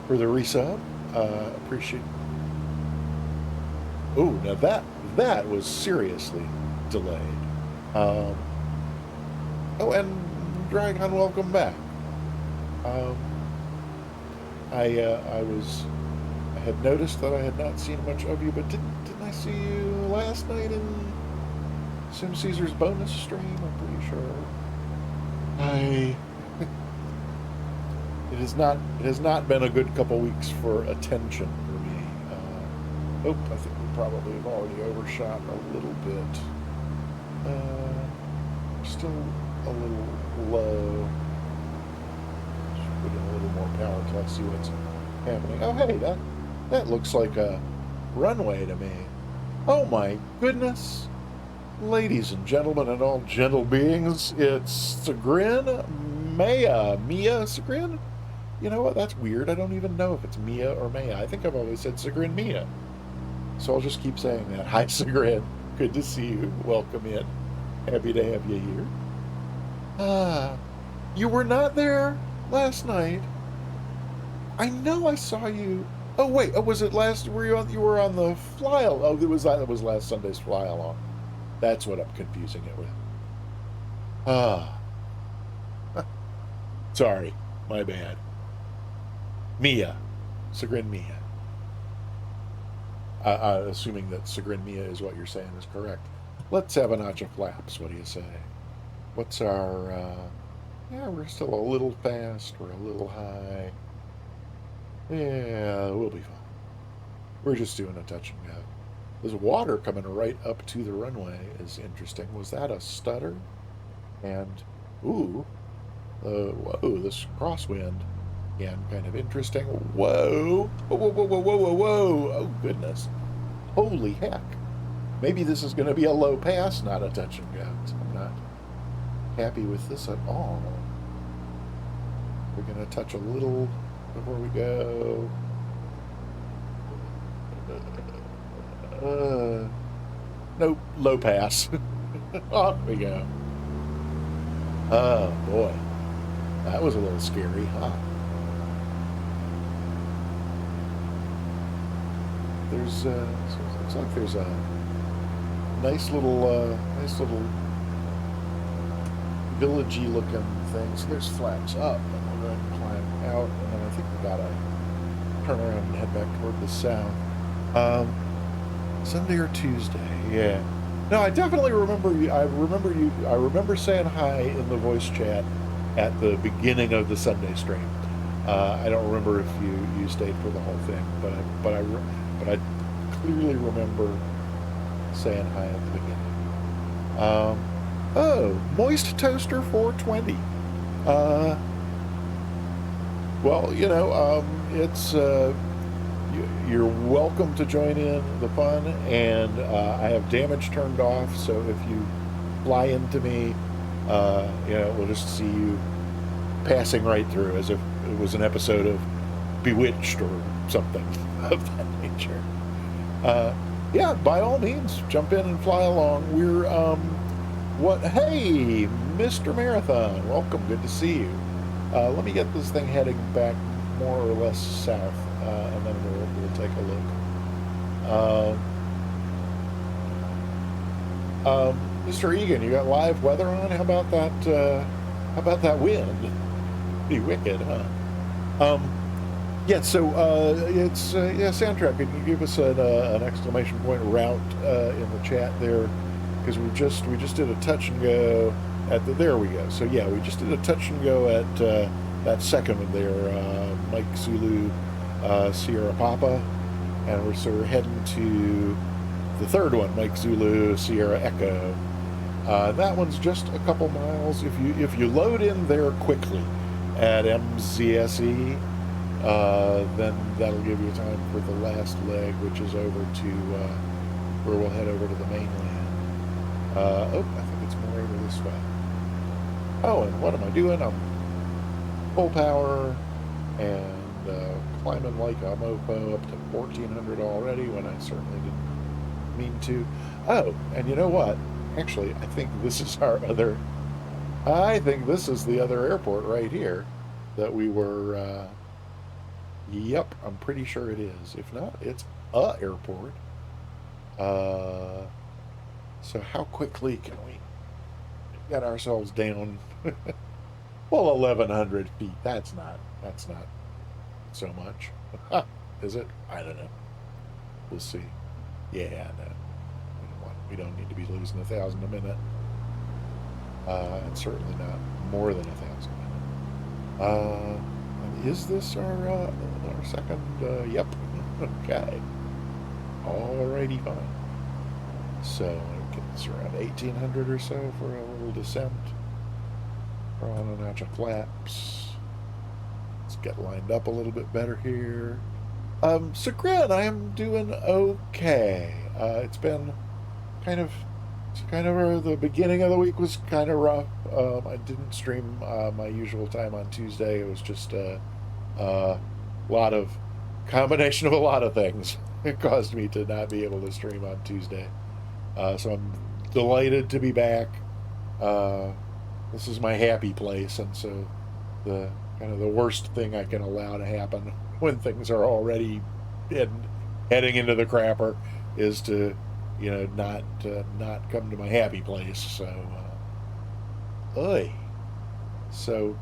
Speaker 1: resub. Appreciate. Oh, now that was seriously delayed. Oh, and Dragon, welcome back. I had noticed that I had not seen much of you, but didn't I see you last night Sim Caesar's bonus stream, I'm pretty sure. I it has not been a good couple weeks for attention for me. I think we probably have already overshot a little bit. Still a little low. Just put in a little more power till I see what's happening. Oh, hey, that looks like a runway to me. Oh my goodness. Ladies and gentlemen and all gentle beings, it's Sagrin Mia Sagrin? You know what? That's weird. I don't even know if it's Mia or Maya. I think I've always said Sagrin Mia. So I'll just keep saying that. Hi, Sagrin. Good to see you. Welcome in. Happy to have you here. Ah, you were not there last night. I know I saw you. Oh wait, was it last? Were you on? You were on the fly? Oh, that was last Sunday's fly along. That's what I'm confusing it with. Ah, sorry, my bad. Mia, Sagrin Mia. Assuming that Sagrin Mia is what you're saying is correct. Let's have a notch of flaps. What do you say? What's our? Yeah, we're still a little fast. We're a little high. Yeah, we'll be fine. We're just doing a touch and go. There's water coming right up to the runway is interesting. Was that a stutter? And, ooh, whoa, this crosswind. Again, kind of interesting. Whoa, whoa, whoa, whoa, whoa, whoa, whoa. Oh, goodness. Holy heck. Maybe this is going to be a low pass, not a touch and go. I'm not happy with this at all. We're going to touch a little before we go. Nope, low pass. Off we go. Oh boy, that was a little scary, huh? There's so it looks like there's a nice little villagey looking thing. So there's flaps up, and we're going to climb out, and then I think we gotta turn around and head back toward the south. Um, Sunday or Tuesday, yeah. No, I definitely remember you. I remember you. I remember saying hi in the voice chat at the beginning of the Sunday stream. I don't remember if you stayed for the whole thing, but I clearly remember saying hi at the beginning. Oh, Moist Toaster 420. Uh, well, it's you're welcome to join in the fun, and I have damage turned off, so if you fly into me, we'll just see you passing right through as if it was an episode of Bewitched or something of that nature. Yeah, by all means, jump in and fly along. Hey, Mr. Marathon, welcome, good to see you. Let me get this thing heading back more or less south, and then we'll take a look. Mr. Egan, you got live weather on? How about that? How about that wind? Pretty wicked, huh? Yeah. So it's soundtrack. Can you give us an exclamation point route in the chat there? Because we just did a touch and go at there we go. So yeah, we just did a touch and go at that second one there, Mike Zulu, Sierra Papa, and we're heading to the third one, Mike Zulu, Sierra Echo. That one's just a couple miles. If you load in there quickly at MZSE, then that'll give you time for the last leg, which is over to where we'll head over to the mainland. I think it's more over this way. Oh, and what am I doing? I'm full power and climbing like a mofo up to 1400 already when I certainly didn't mean to. Oh, and you know what? Actually, I think this is the other airport right here that we were, yep, I'm pretty sure it is. If not, it's a airport. So how quickly can we get ourselves down? Well, 1,100 feet. That's not so much. Is it? I don't know. We'll see. Yeah, no. We don't need to be losing 1,000 a minute, and certainly not more than 1,000 a minute. Is this our second? Yep. Okay. Alrighty, fine. So I get this around 1,800 or so for a little descent. On a notch of flaps. Let's get lined up a little bit better here. So Grant, I am doing okay. It's been kind of, the beginning of the week was kind of rough. I didn't stream my usual time on Tuesday. It was just a lot of combination of a lot of things. It caused me to not be able to stream on Tuesday. So I'm delighted to be back. This is my happy place, and so the kind of the worst thing I can allow to happen when things are already heading into the crapper is to, not come to my happy place. So, so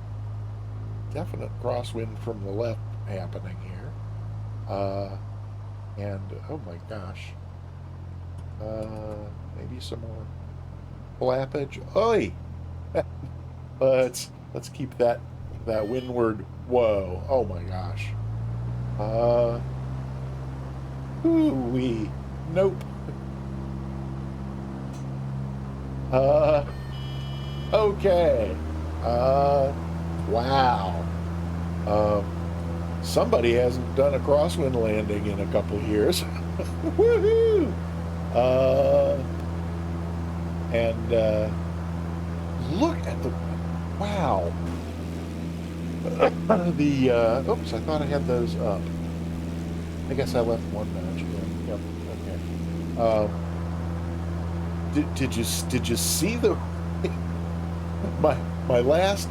Speaker 1: definite crosswind from the left happening here, and oh my gosh, maybe some more flappage. Let's keep that windward. Whoa! Oh my gosh. Ooh-wee. Nope. Okay. Wow. Somebody hasn't done a crosswind landing in a couple years. Woohoo! And look at the, wow. Oops, I thought I had those up. I guess I left one notch in. Yep. Okay. Did you see the my last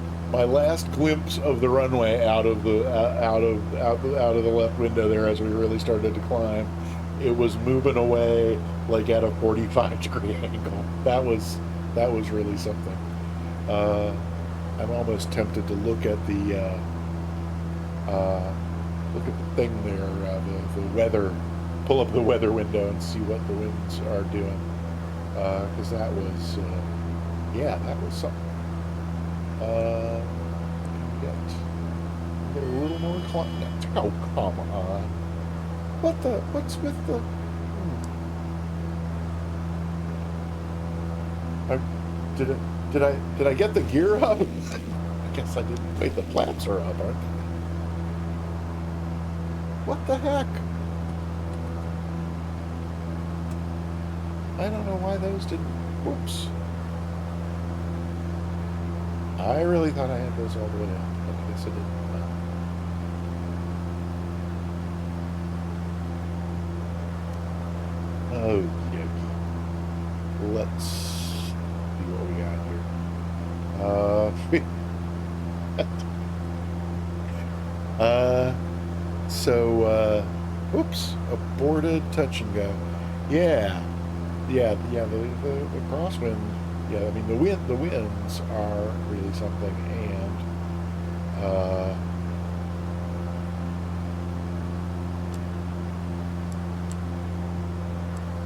Speaker 1: glimpse of the runway out of the left window there as we really started to climb? It was moving away like at a 45-degree angle. That was really something. I'm almost tempted to look at the thing there, the weather, pull up the weather window and see what the winds are doing, because that was, that was something. Get a little more climb. Oh, come on! What's with the? Did I get the gear up? I guess I didn't. Wait, the flaps are up, aren't they? What the heck? I don't know why those didn't. Whoops. I really thought I had those all the way up, but I guess I didn't. Oh, yogi. Let's see what we got here. Oops, aborted touch and go. Yeah, the crosswind. Yeah, I mean the winds are really something,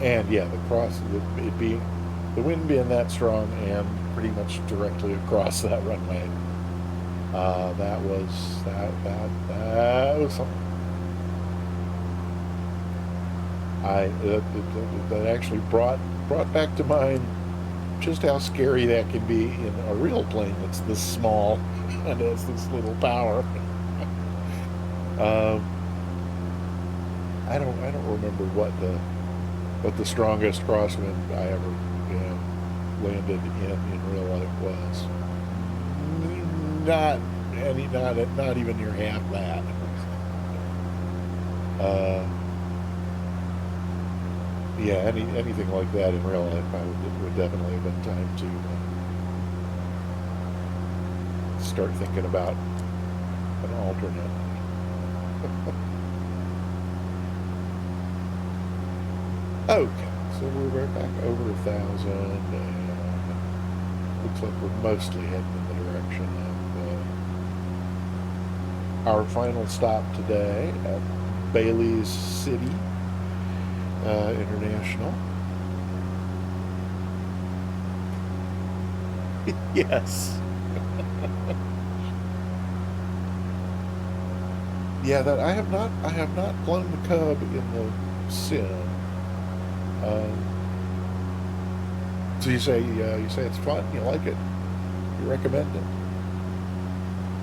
Speaker 1: and yeah, the wind being that strong and pretty much directly across that runway. That was something. That actually brought back to mind just how scary that can be in a real plane that's this small and has this little power. I don't remember what the strongest crosswind I ever landed in real life was. Not even near half that. Anything like that in real life, would definitely have been time to start thinking about an alternate. Okay, so we're right back over 1,000, and looks like we're mostly heading in the direction of our final stop today at Belize City International. Yes. Yeah, that I have not flown the Cub in the sim. Um, so you say it's fun, you like it, you recommend it.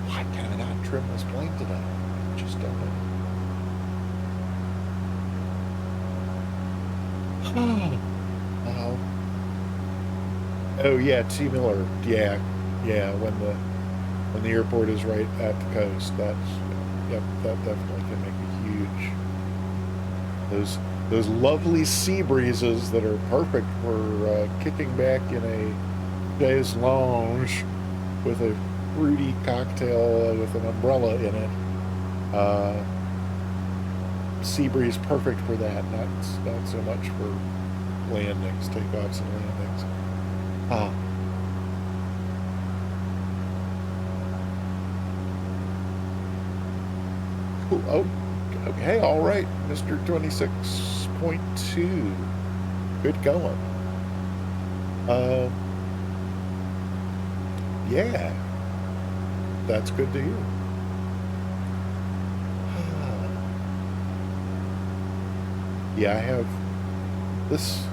Speaker 1: Why can I not trim this plane today? I just don't know. Oh, oh yeah, T. Miller. Yeah, yeah. When the airport is right at the coast, that's yep. That definitely can make a huge those those lovely sea breezes that are perfect for kicking back in a chaise lounge with a fruity cocktail with an umbrella in it. Uh, sea breeze perfect for that. Not so much for landings, takeoffs and landings. Ah, cool. Oh, okay. All right, Mr. 26.2. Good going. Uh, yeah, that's good to hear. Ah, yeah, I have this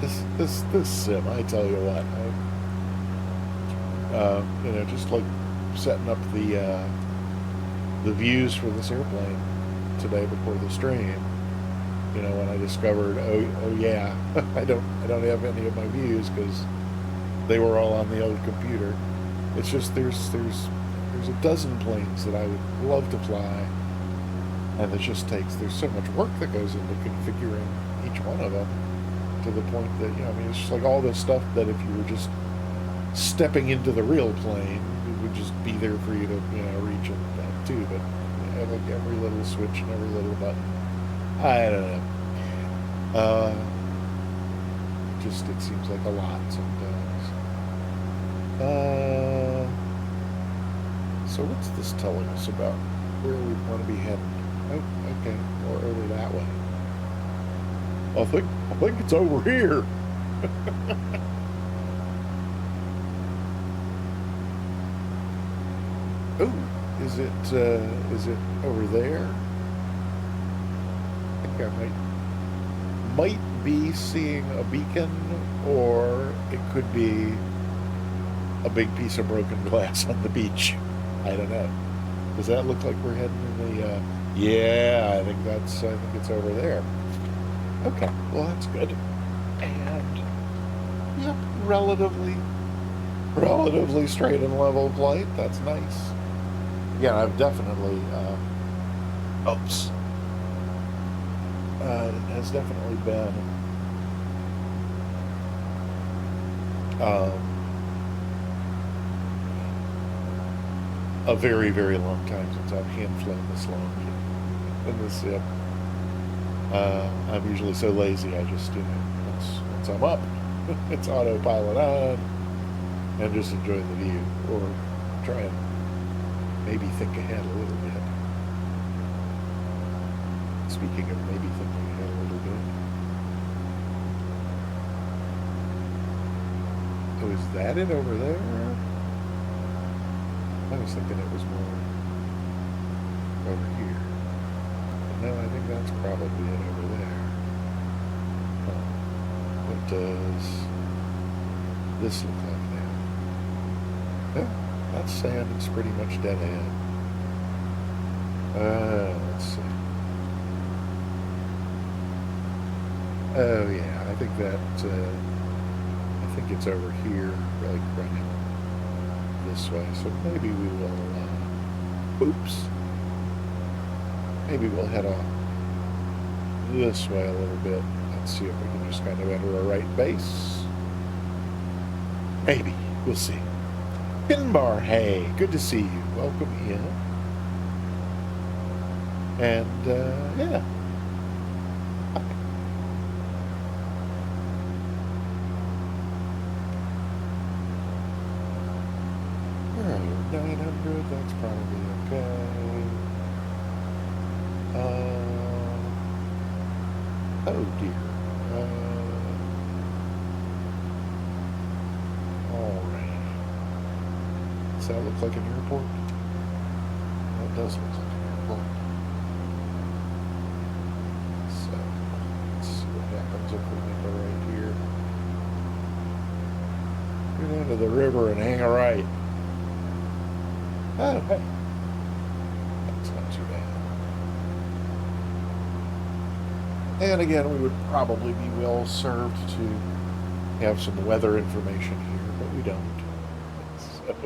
Speaker 1: this sim. I tell you what, just like setting up the views for this airplane today before the stream. When I discovered, oh yeah, I don't have any of my views because they were all on the old computer. It's just there's a dozen planes that I would love to fly, and there's so much work that goes into configuring each one of them to the point that I mean it's just like all this stuff that if you were just stepping into the real plane, it would just be there for you to reach and do. But like every little switch and every little button, I don't know. Uh, just it seems like a lot sometimes. So what's this telling us about where we want to be heading? Oh, okay, more over that way. I think it's over here. Oh, is it over there? I think I might be seeing a beacon, or it could be a big piece of broken glass on the beach. I don't know. Does that look like we're heading in the? Yeah, I think it's over there. Okay, well that's good. And yep, relatively straight and level flight. That's nice. Again, I've definitely oops. It has definitely been um, a very, very long time since I've hand flown this long in this sim. I'm usually so lazy, I just, once I'm up, it's autopilot on, and just enjoy the view, or try and maybe think ahead a little bit. Speaking of maybe thinking ahead a little bit. Oh, is that it over there? I was thinking it was more over here. But no, I think that's probably it over there. Huh. What does this look like now? Yeah, that's sand. It's pretty much dead ahead. Let's see. Oh yeah, I think it's over here, like running this way. So maybe we will. Oops. Maybe we'll head off this way a little bit. Let's see if we can just kind of enter a right base. Maybe. We'll see. Pinbar, hey, good to see you. Welcome in. And, yeah. Where are you? 900, that's probably okay. Oh dear. Alright. Does that look like an airport? That does look like an airport. So, let's see what happens if we make a right here. Get into the river and hang a right. Oh, hey. That's not too bad. And again, we would probably be well served to have some weather information here, but we don't. So,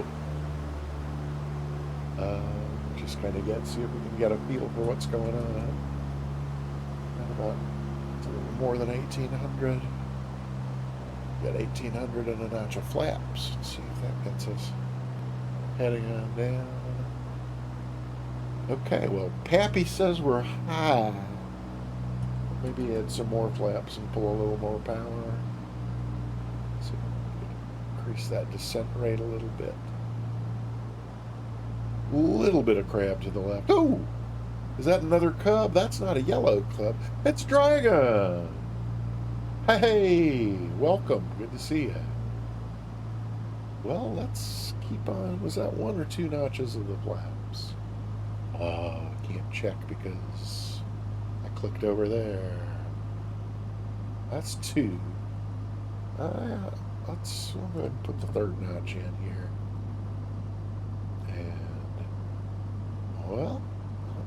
Speaker 1: just kind of see if we can get a feel for what's going on. Got about a little more than 1,800. Got 1,800 and a notch of flaps. Let's see if that gets us heading on down. Okay, well, Pappy says we're high. Maybe add some more flaps and pull a little more power. So increase that descent rate a little bit. A little bit of crab to the left. Oh! Is that another cub? That's not a yellow cub. It's Dragon! Hey! Welcome. Good to see you. Well, let's keep on. Was that 1 or 2 notches of the flaps? Oh, I can't check because I clicked over there. That's 2. Let's go ahead and put the 3rd notch in here. And, well,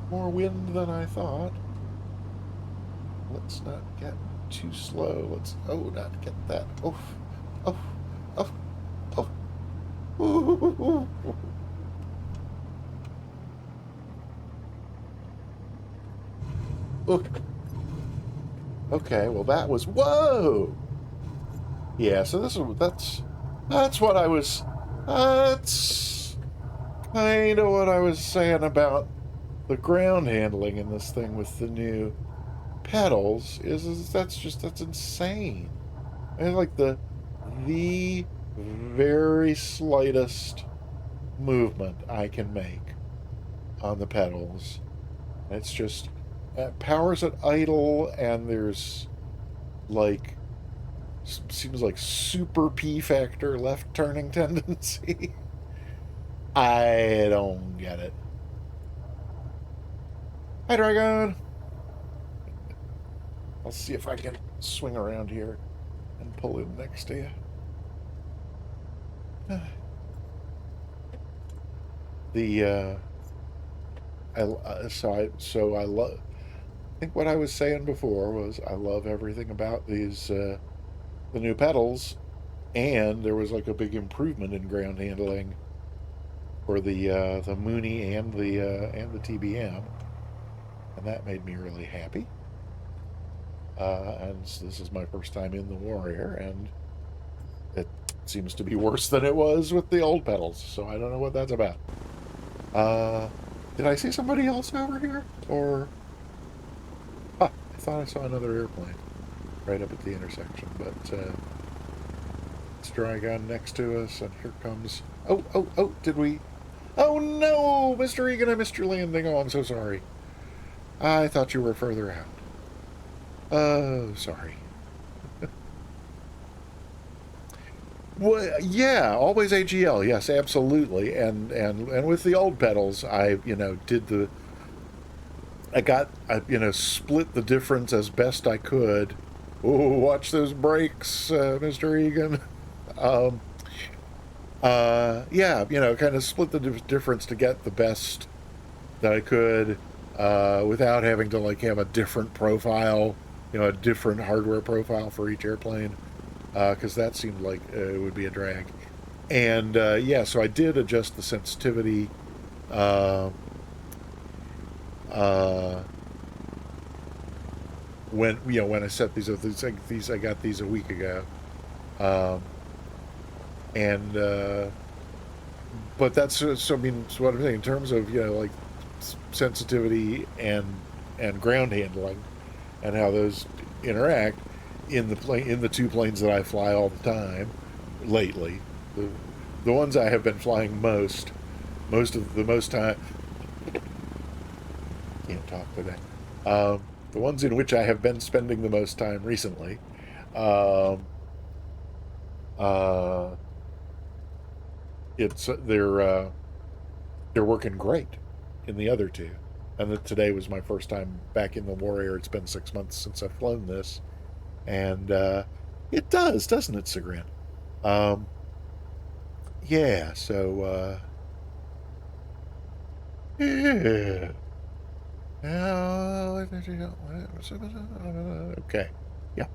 Speaker 1: more wind than I thought. Let's not get too slow. Let's, not get that. Oh, oh, oh, oh. Ooh. Ooh. Okay, well that was, whoa! Yeah, so that's what I was, that's kind of what I was saying about the ground handling in this thing with the new pedals, is that's insane. And like the very slightest movement I can make on the pedals, it's just power's at idle, and there's like seems like super P factor left turning tendency. I don't get it. Hi, Dragon. I'll see if I can swing around here and pull in next to you. The I love. I think what I was saying before was I love everything about these the new pedals, and there was like a big improvement in ground handling for the Mooney and the TBM, and that made me really happy. And this is my first time in the Warrior, and it seems to be worse than it was with the old pedals. So I don't know what that's about. Did I see somebody else over here, or? I thought I saw another airplane right up at the intersection, but it's Dragon next to us, and here comes. Oh! Did we? Oh no, Mr. Egan, I missed your landing. Oh, I'm so sorry. I thought you were further out. Oh, sorry. Well, yeah, always AGL. Yes, absolutely. And with the old pedals, I did the. I split the difference as best I could. Oh, watch those brakes, Mr. Egan. Yeah, kind of split the difference to get the best that I could, without having to like have a different profile, a different hardware profile for each airplane, because that seemed like it would be a drag. And yeah, so I did adjust the sensitivity. When I set these up, these I got these a week ago, and but that's so I mean, so what I'm saying in terms of like sensitivity and ground handling and how those interact in the 2 planes that I fly all the time lately, the ones I have been flying most time. Can't talk today. The ones in which I have been spending the most time recently, it's they're working great in the other two. And that today was my first time back in the Warrior. It's been 6 months since I've flown this, and it does, doesn't it, Sigrin? Um, yeah. So yeah. Okay. Yeah.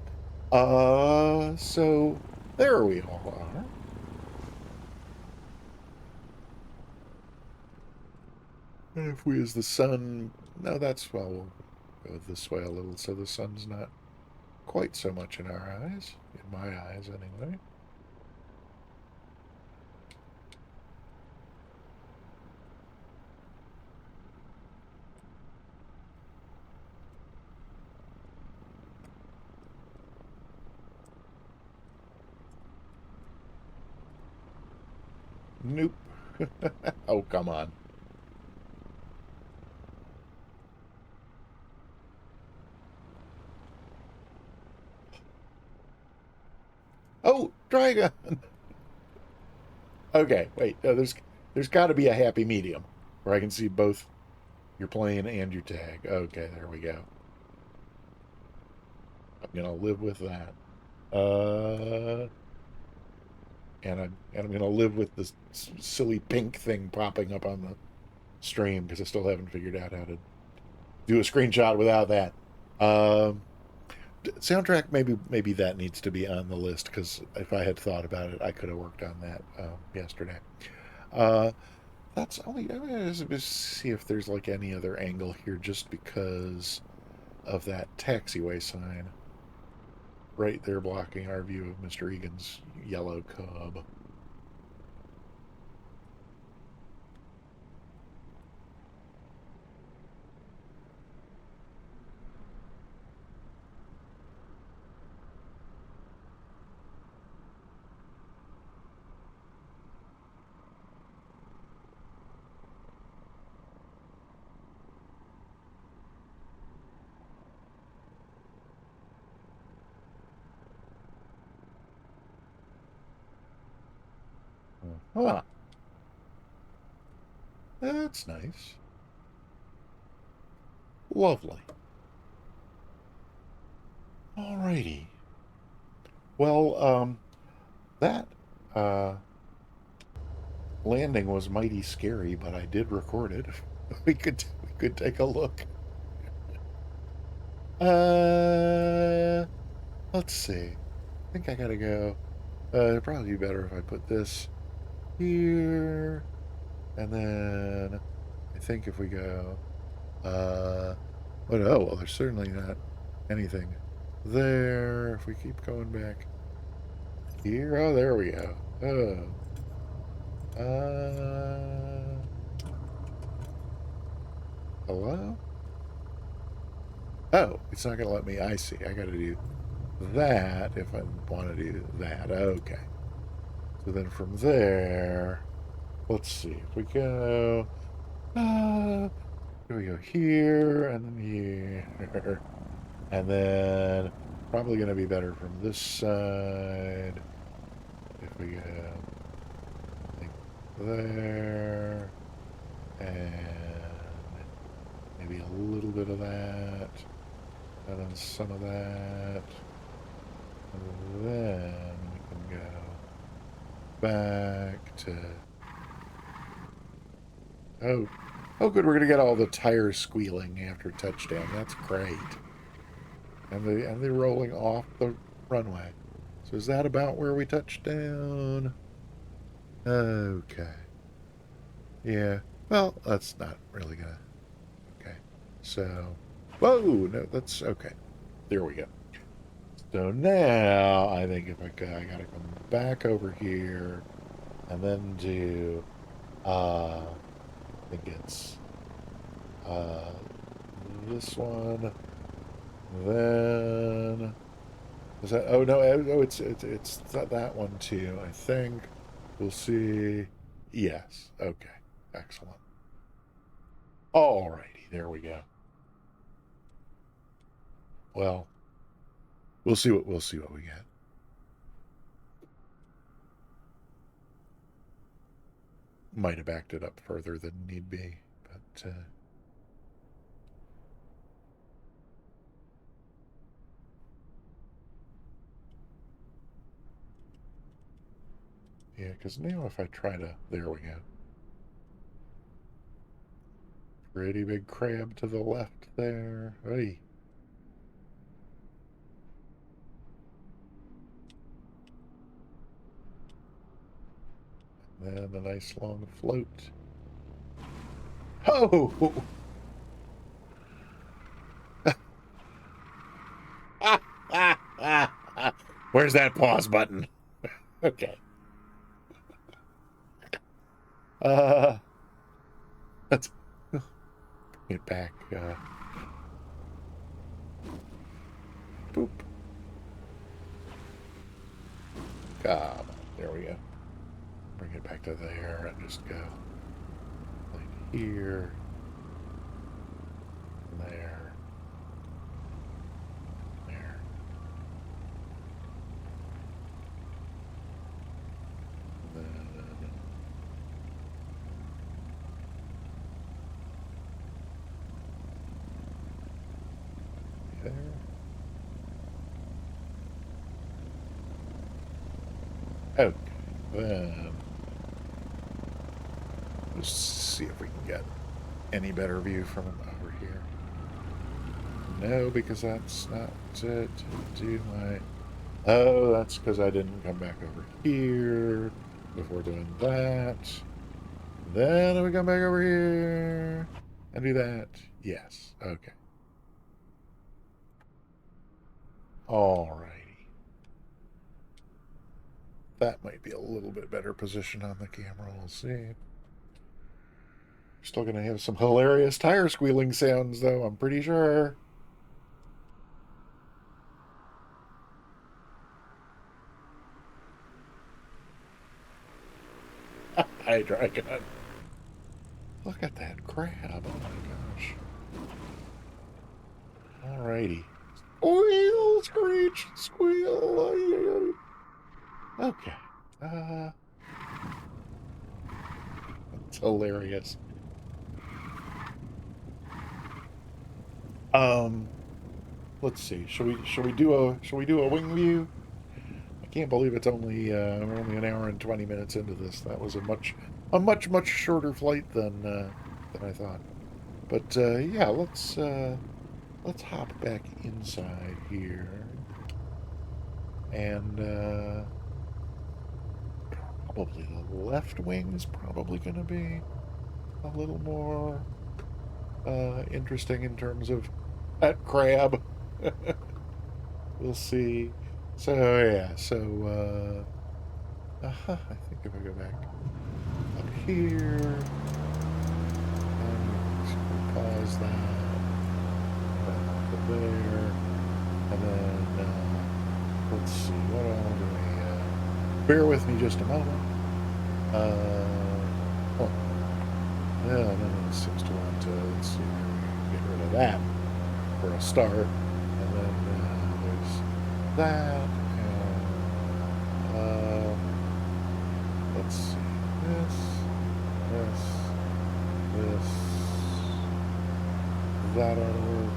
Speaker 1: So there we all are. And if we as the sun, no, that's well, we'll go this way a little so the sun's not quite so much in our eyes, in my eyes anyway. Nope. Oh, come on. Oh, Dragon. Okay, wait. No, there's got to be a happy medium where I can see both your plane and your tag. Okay, there we go. I'm gonna live with that. Uh, and I'm gonna live with this silly pink thing popping up on the stream because I still haven't figured out how to do a screenshot without that. Um, Soundtrack, maybe that needs to be on the list because if I had thought about it, I could have worked on that yesterday. Uh, that's only. I'm gonna just see if there's like any other angle here, just because of that taxiway sign right there blocking our view of Mr. Egan's yellow cub. Huh. That's nice. Lovely. Alrighty. Well, that uh, landing was mighty scary, but I did record it. We could take a look. Uh, let's see. I think I gotta go. It'd probably be better if I put this here, and then I think if we go, oh no, well, there's certainly not anything there. If we keep going back here, oh, there we go. Uh, hello? Oh, it's not gonna let me. I see. I gotta do that if I want to do that. Okay. So then from there, let's see. If we go, here we go here and then here, and then probably going to be better from this side. If we go like there, and maybe a little bit of that, and then some of that, and then we can go back to. Oh, oh, good. We're gonna get all the tires squealing after touchdown. That's great. And they're rolling off the runway. So is that about where we touched down? Okay. Yeah. Well, that's not really gonna. Okay. So, whoa. No, that's okay. There we go. So now I think if I gotta come back over here and then do. I think it's uh this one. Then is that? Oh no! Oh, it's that one too. I think we'll see. Yes. Okay. Excellent. Alrighty. There we go. Well, we'll see what we get. Might have backed it up further than need be, but yeah, because now if I try to, there we go. Pretty big crab to the left there. Hey. And a nice long float. Oh! Where's that pause button? Okay. Uh, let's get back. Boop. Come on. There we go. Bring it back to there and just go like here, there, there. Then there. Okay. Then let's see if we can get any better view from over here. No, because that's not to do my... Oh, that's because I didn't come back over here before doing that. Then we come back over here and do that. Yes. Okay. Alrighty. That might be a little bit better position on the camera. We'll see. Still going to have some hilarious tire squealing sounds, though, I'm pretty sure. Hi, Dragon. Look at that crab. Oh my gosh. Alrighty. Squeal, screech, squeal. Okay. It's hilarious. Um, let's see. Should we do a wing view? I can't believe it's only we're only an hour and 20 minutes into this. That was a much shorter flight than I thought. But yeah, let's hop back inside here, and probably the left wing is probably going to be a little more interesting in terms of that crab. We'll see. So yeah, I think if I go back up here, and pause that, back to there, and then let's see, what all do we? Bear with me just a moment. Oh, yeah, no, it seems to want to. Let's see, get rid of that for a start, and then there's that, and let's see, this, this, this, that ought to work.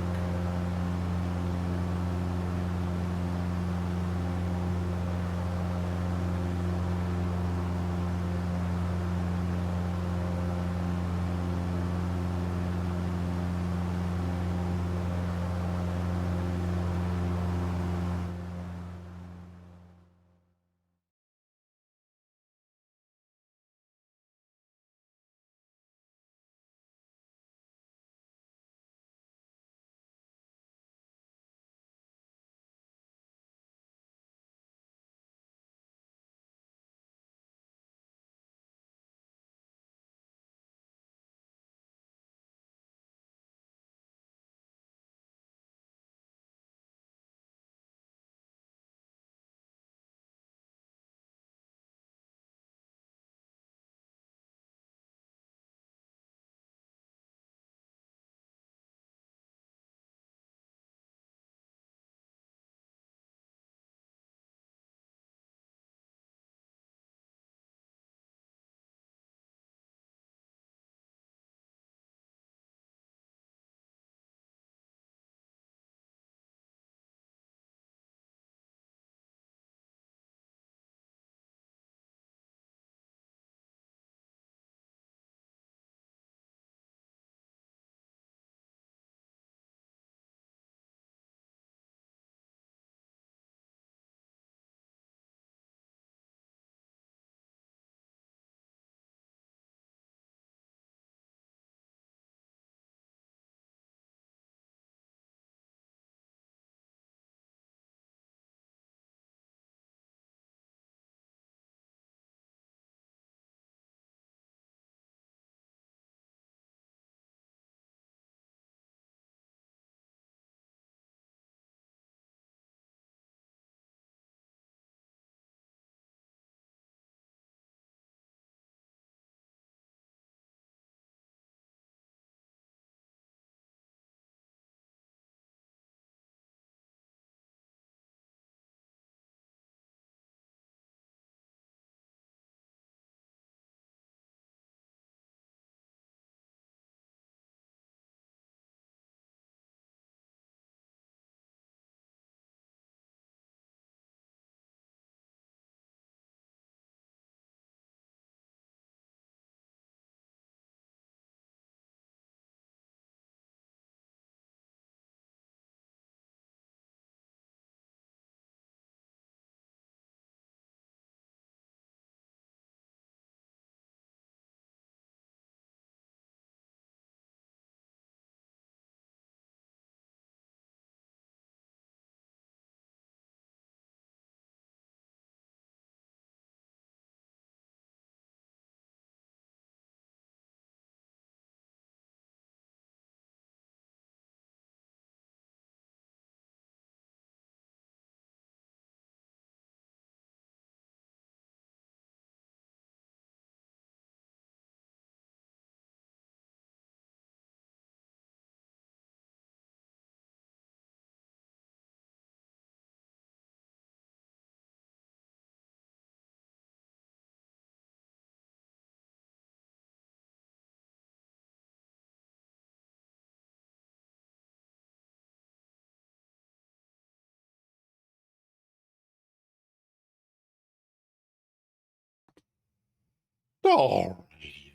Speaker 1: All righty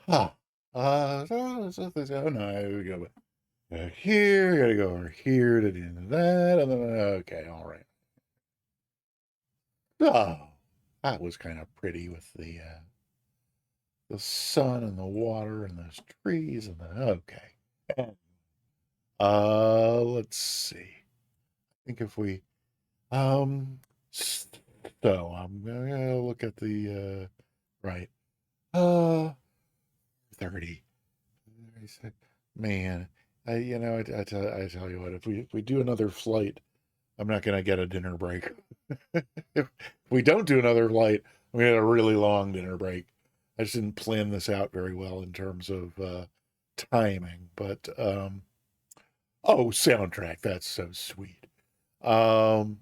Speaker 1: then. Huh. Oh no, we go here, gotta go over here to do that, and then, okay, all right. Oh, that was kind of pretty with the sun and the water and those trees and the okay. Let's see. I think if we um so I'm gonna look at the right. Uh 30. 36. Man, I tell you what, if we do another flight, I'm not gonna get a dinner break. If we don't do another flight, we had a really long dinner break. I just didn't plan this out very well in terms of timing, but oh, soundtrack, that's so sweet. Um,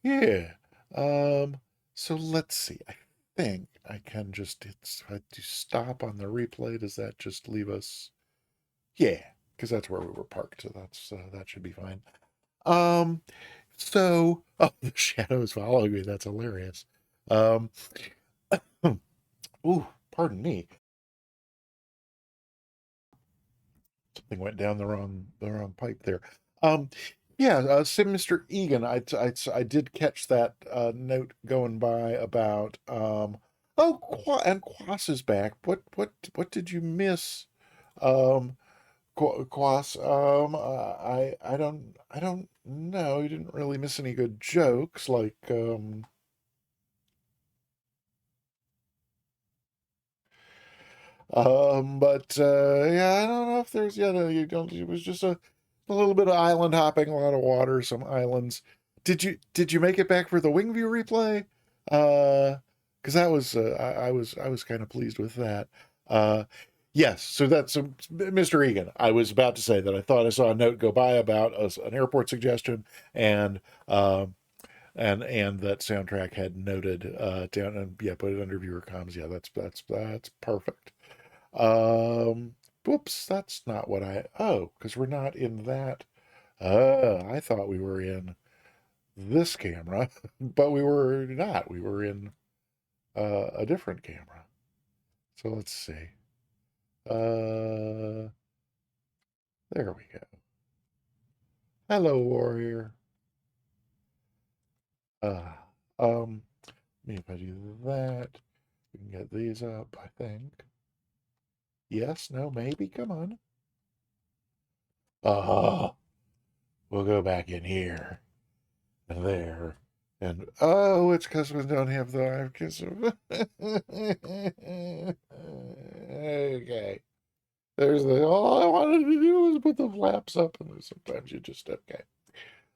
Speaker 1: yeah. Um, so let's see. I think I can just to stop on the replay. Does that just leave us? Yeah, because that's where we were parked, so that should be fine. Um, so oh, the shadows following me. That's hilarious. Um, ooh, pardon me. Something went down the wrong pipe there. Um, yeah, Mr. Egan, I did catch that note going by about oh, and Quas is back. What did you miss? Um, Quas, I don't know. You didn't really miss any good jokes like but yeah, I don't know if there's yeah, no, you don't. It was just a little bit of island hopping, a lot of water, some islands. Did you make it back for the Wingview replay? Because that was I was kind of pleased with that. Yes, so Mr. Egan. I was about to say that I thought I saw a note go by about an airport suggestion, and um and that soundtrack had noted down and yeah, put it under viewer comms. Yeah, that's perfect. Whoops, that's not what oh, because we're not in that. I thought we were in this camera, but we were not. We were in a different camera. So let's see. Uh, there we go. Hello, warrior. Uh, um, Maybe if I do that, we can get these up, I think. Yes, no, maybe. Come on. We'll go back in here. There. And oh, it's because we don't have the eye kiss. Okay. There's the all I wanted to do was put the flaps up, and sometimes you just okay.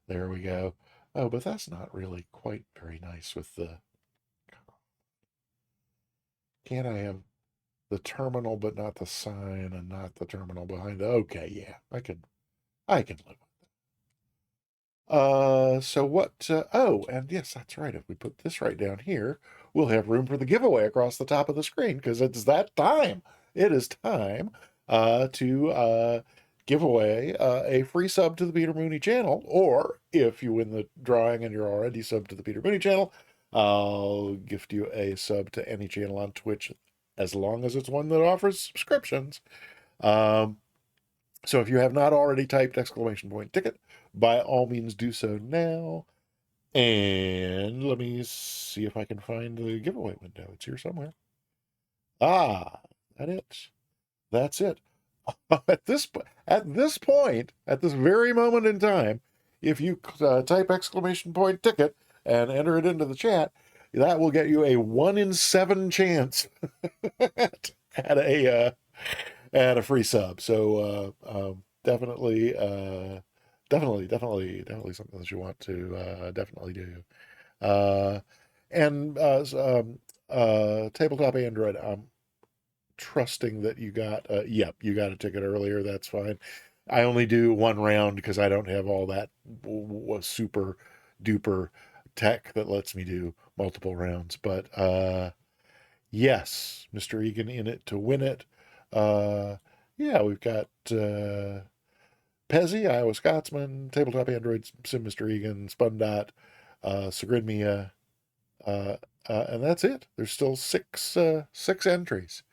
Speaker 1: There we go. Oh, but that's not really quite very nice with the. Can't I have the terminal but not the sign and not the terminal behind? Okay, yeah, I can live. So what? Oh, and yes, that's right. If we put this right down here, we'll have room for the giveaway across the top of the screen because it's that time. It is time to give away a free sub to the Peter Mooney channel. Or if you win the drawing and you're already sub to the Peter Mooney channel, I'll gift you a sub to any channel on Twitch as long as it's one that offers subscriptions. Um, so if you have not already typed exclamation point ticket, by all means do so now. And let me see if I can find the giveaway window. It's here somewhere. Ah, that it. That's it. At this point, at this very moment in time, if you type exclamation point ticket and enter it into the chat, that will get you a 1 in 7 chance at a free sub. So definitely something that you want to definitely do. Uh, and Tabletop Android, I'm trusting that you got. Yep, you got a ticket earlier. That's fine. I only do one round because I don't have all that super duper tech that lets me do multiple rounds. But yes, Mr. Egan in it to win it. Uh, yeah, we've got Pezzy, Iowa Scotsman, Tabletop Android, Sim Mr. Egan, Spundot, Sigrid Mia, And that's it. There's still six entries.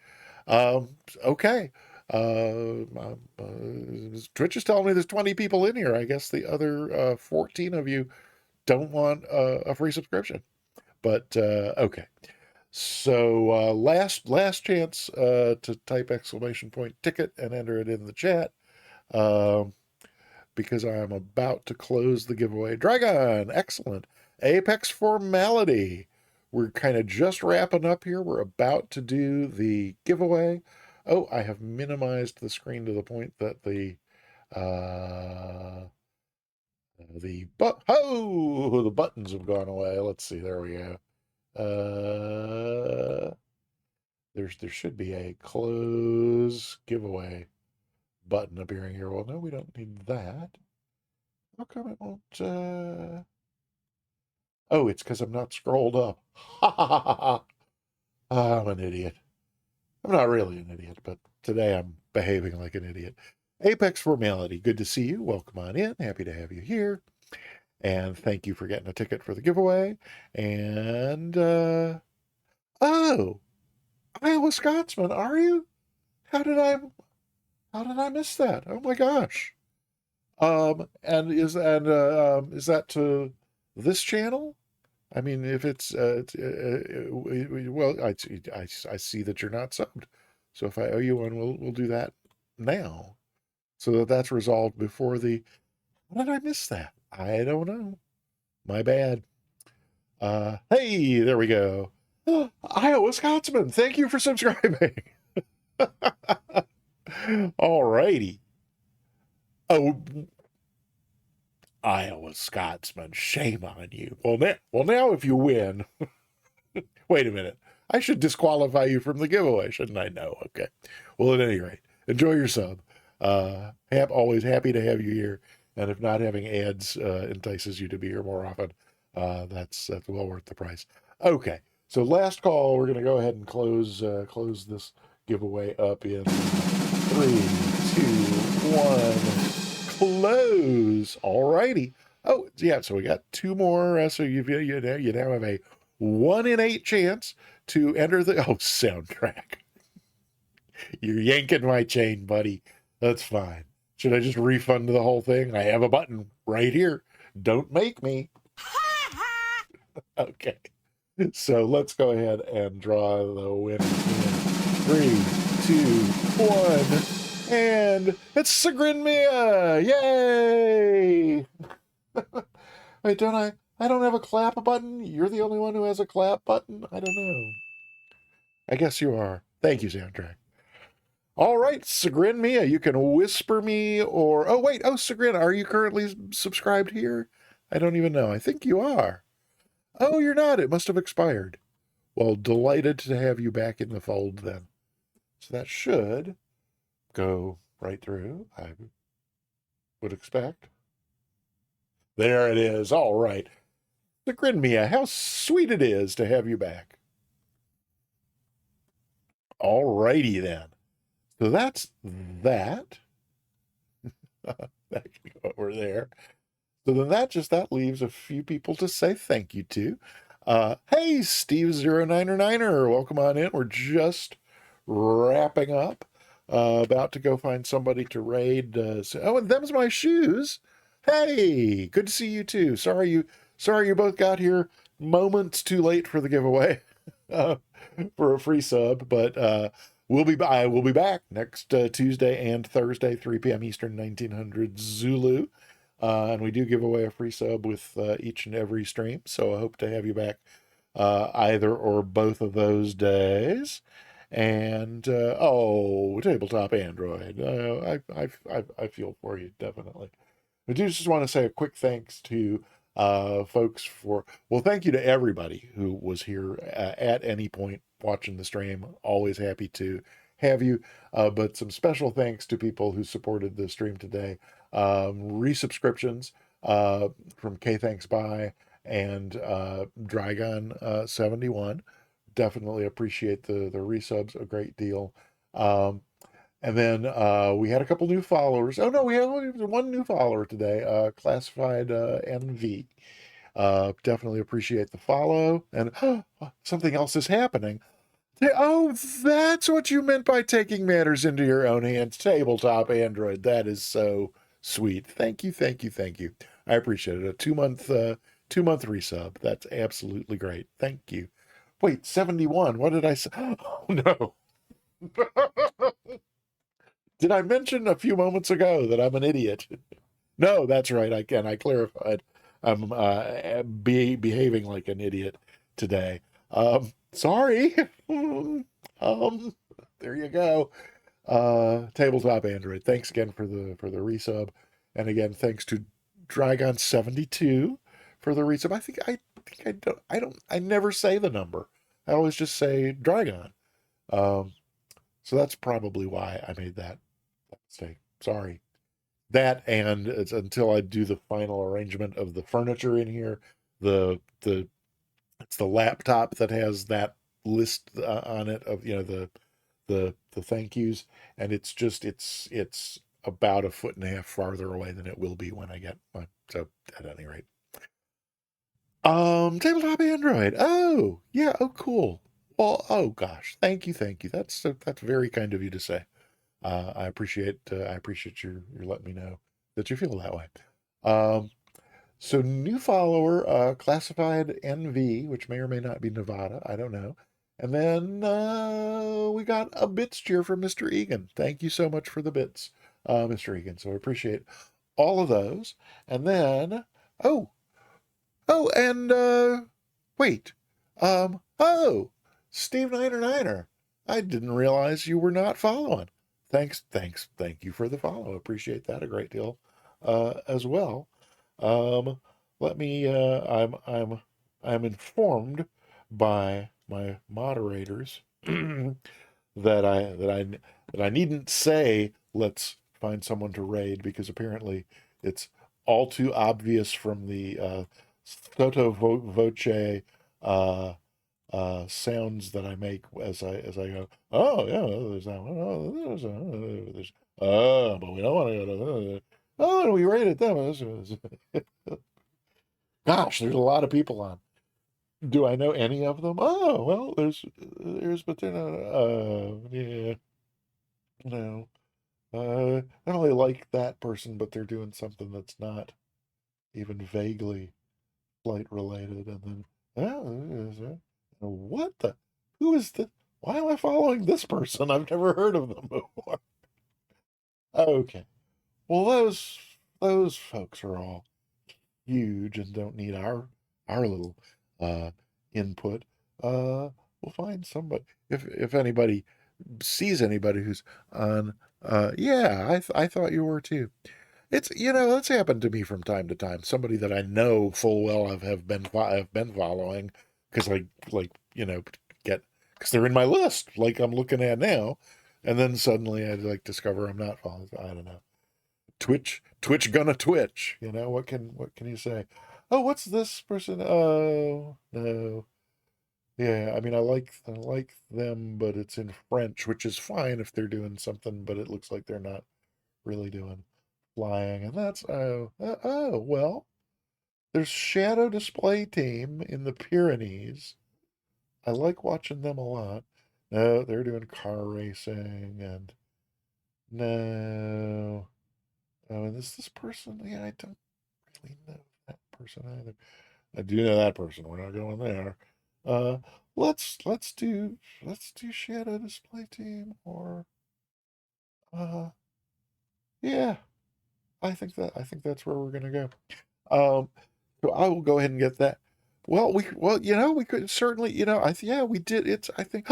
Speaker 1: Okay. Twitch is telling me there's 20 people in here. I guess the other 14 of you don't want a free subscription. But okay. So last chance to type exclamation point ticket and enter it in the chat. Um, because I am about to close the giveaway. Dragon, excellent. Apex formality. We're kind of just wrapping up here. We're about to do the giveaway. Oh, I have minimized the screen to the point that the buttons have gone away. Let's see. There we go. There should be a close giveaway button appearing here. Well, no, we don't need that. How come it won't? Oh, it's because I'm not scrolled up. Ha ha ha ha. I'm an idiot. I'm not really an idiot, but today I'm behaving like an idiot. Apex formality. Good to see you. Welcome on in. Happy to have you here. And thank you for getting a ticket for the giveaway. And oh, Iowa Scotsman, are you? How did I miss that? Oh my gosh. And is that to this channel? I mean, if well, I see that you're not subbed. So if I owe you one, we'll do that now, so that that's resolved before the. How did I miss that? I don't know. My bad. Hey, there we go. Iowa Scotsman, thank you for subscribing. All righty. Oh, Iowa Scotsman, shame on you. Well now, if you win, wait a minute. I should disqualify you from the giveaway, shouldn't I? No. Okay. Well, at any rate, enjoy your sub. Always happy to have you here. And if not having ads entices you to be here more often, that's well worth the price. Okay. So last call. We're going to go ahead and close this giveaway up in 3, 2, 1. Close. All righty. Oh yeah. So we got two more. So you now have a 1 in 8 chance to enter the soundtrack. You're yanking my chain, buddy. That's fine. Should I just refund the whole thing? I have a button right here. Don't make me. Okay. So let's go ahead and draw the winner in 3, 2, 1. And it's Sigrid Mia. Yay! Wait, don't I? I don't have a clap button. You're the only one who has a clap button. I don't know. I guess you are. Thank you, soundtrack. All right, Sigrid Mia, you can whisper me or wait, Sigrid, are you currently subscribed here? I don't even know. I think you are. Oh, you're not. It must have expired. Well, delighted to have you back in the fold then. So that should go right through, I would expect. There it is. All right. Sigrid Mia, how sweet it is to have you back. All righty then. So that's that. That can go over there. So then that leaves a few people to say thank you to. Hey, Steve09er, welcome on in. We're just wrapping up. About to go find somebody to raid. And them's my shoes. Hey, good to see you too. Sorry you both got here moments too late for the giveaway for a free sub, but I will be back next Tuesday and Thursday, 3 p.m. Eastern, 1900 Zulu. And we do give away a free sub with each and every stream. So I hope to have you back either or both of those days. And tabletop Android. I feel for you, definitely. I do just want to say a quick thanks to folks thank you to everybody who was here at any point watching the stream. Always happy to have you. But some special thanks to people who supported the stream today. Resubscriptions from K Thanks Bye and Dragon 71. Definitely appreciate the resubs a great deal. And then we had a couple new followers. Oh no, we had only one new follower today. Classified NV. Definitely appreciate the follow. And something else is happening. Oh, that's what you meant by taking matters into your own hands. Tabletop Android. That is so sweet. Thank you, thank you, thank you. I appreciate it. A 2-month resub. That's absolutely great. Thank you. Wait, 71. What did I say? Oh no. Did I mention a few moments ago that I'm an idiot? No, that's right. I clarified. I'm behaving like an idiot today. Sorry. um, there you go. Tabletop Android. Thanks again for the resub, and again thanks to Dragon72 for the resub. I never say the number. I always just say Dragon. Um, so that's probably why I made that mistake. Sorry. That, and it's until I do the final arrangement of the furniture in here, the it's the laptop that has that list on it of the thank yous, and it's about a foot and a half farther away than it will be when I get mine. So at any rate, tabletop Android. Oh yeah. Oh cool. Well, oh gosh, thank you. That's very kind of you to say. I appreciate your letting me know that you feel that way. Um, so new follower, classified NV, which may or may not be Nevada. I don't know. And then we got a bits cheer from Mr. Egan. Thank you so much for the bits, Mr. Egan. So I appreciate all of those. And then, oh, oh, and wait. Oh, Steve Niner Niner. I didn't realize you were not following. Thank you for the follow. Appreciate that a great deal as well. Um, let me I'm informed by my moderators that I needn't say let's find someone to raid because apparently it's all too obvious from the sotto voce uh, sounds that I make as I go. Oh yeah, there's that one. Oh, there's oh, but we don't want to go to. Oh, and we rated them. Gosh, there's a lot of people on. Do I know any of them? Oh, well, but they're not. Yeah, no. I don't really like that person, but they're doing something that's not even vaguely flight related. And then, oh, what the? Who is the? Why am I following this person? I've never heard of them before. Okay. Well, those folks are all huge and don't need our little uh input. We'll find somebody if anybody sees anybody who's on. Yeah, I thought you were too. That's happened to me from time to time. Somebody that I know full well have been following because I like get because they're in my list like I'm looking at now, and then suddenly I like discover I'm not following. I don't know. Twitch gonna twitch. What can you say? Oh, what's this person? Oh no. Yeah, I mean I like them, but it's in French, which is fine if they're doing something, but it looks like they're not really doing flying, and that's well. There's Shadow Display Team in the Pyrenees. I like watching them a lot. No, they're doing car racing, and no. Oh, and this person? Yeah, I don't really know that person either. I do know that person. We're not going there. Uh, let's do Shadow Display Team or uh, yeah. I think that's where we're gonna go. So I will go ahead and get that. We could certainly, yeah, we did. I think,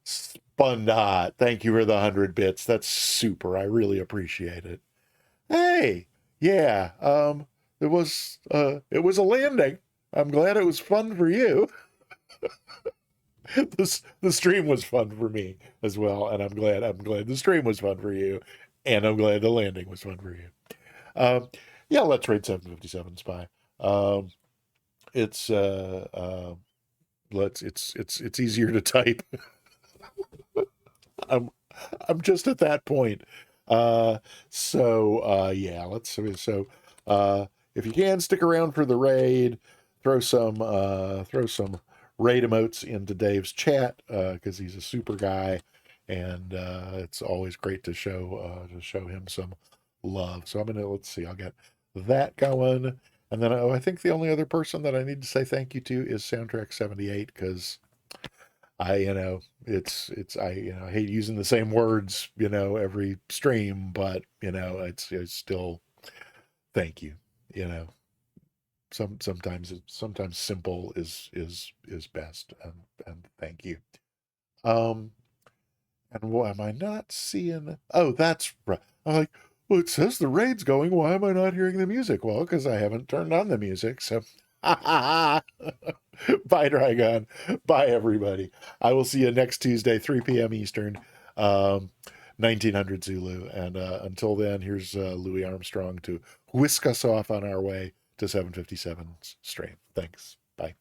Speaker 1: Spundot. Thank you for the 100 bits. That's super. I really appreciate it. Hey, yeah, it was a landing. I'm glad it was fun for you. The stream was fun for me as well, and I'm glad the stream was fun for you, and I'm glad the landing was fun for you. Um, yeah, let's rate 757 Spy. Um, it's let's it's easier to type. I'm I'm just at that point. Yeah, let's so uh if you can stick around for the raid, throw some raid emotes into Dave's chat because he's a super guy, and it's always great to show him some love. So I'm gonna let's see, I'll get that going, and then I think the only other person that I need to say thank you to is Soundtrack 78 because I hate using the same words every stream, but it's still thank you. You know sometimes simple is best, and thank you. um and why am I not seeing? Oh, that's right. I'm like, well, it says the raid's going, why am I not hearing the music? Well, because I haven't turned on the music. So bye, Dragon. Bye, everybody. I will see you next Tuesday, 3 p.m. Eastern, 1900 Zulu. And until then, here's Louis Armstrong to whisk us off on our way to 757's stream. Thanks. Bye.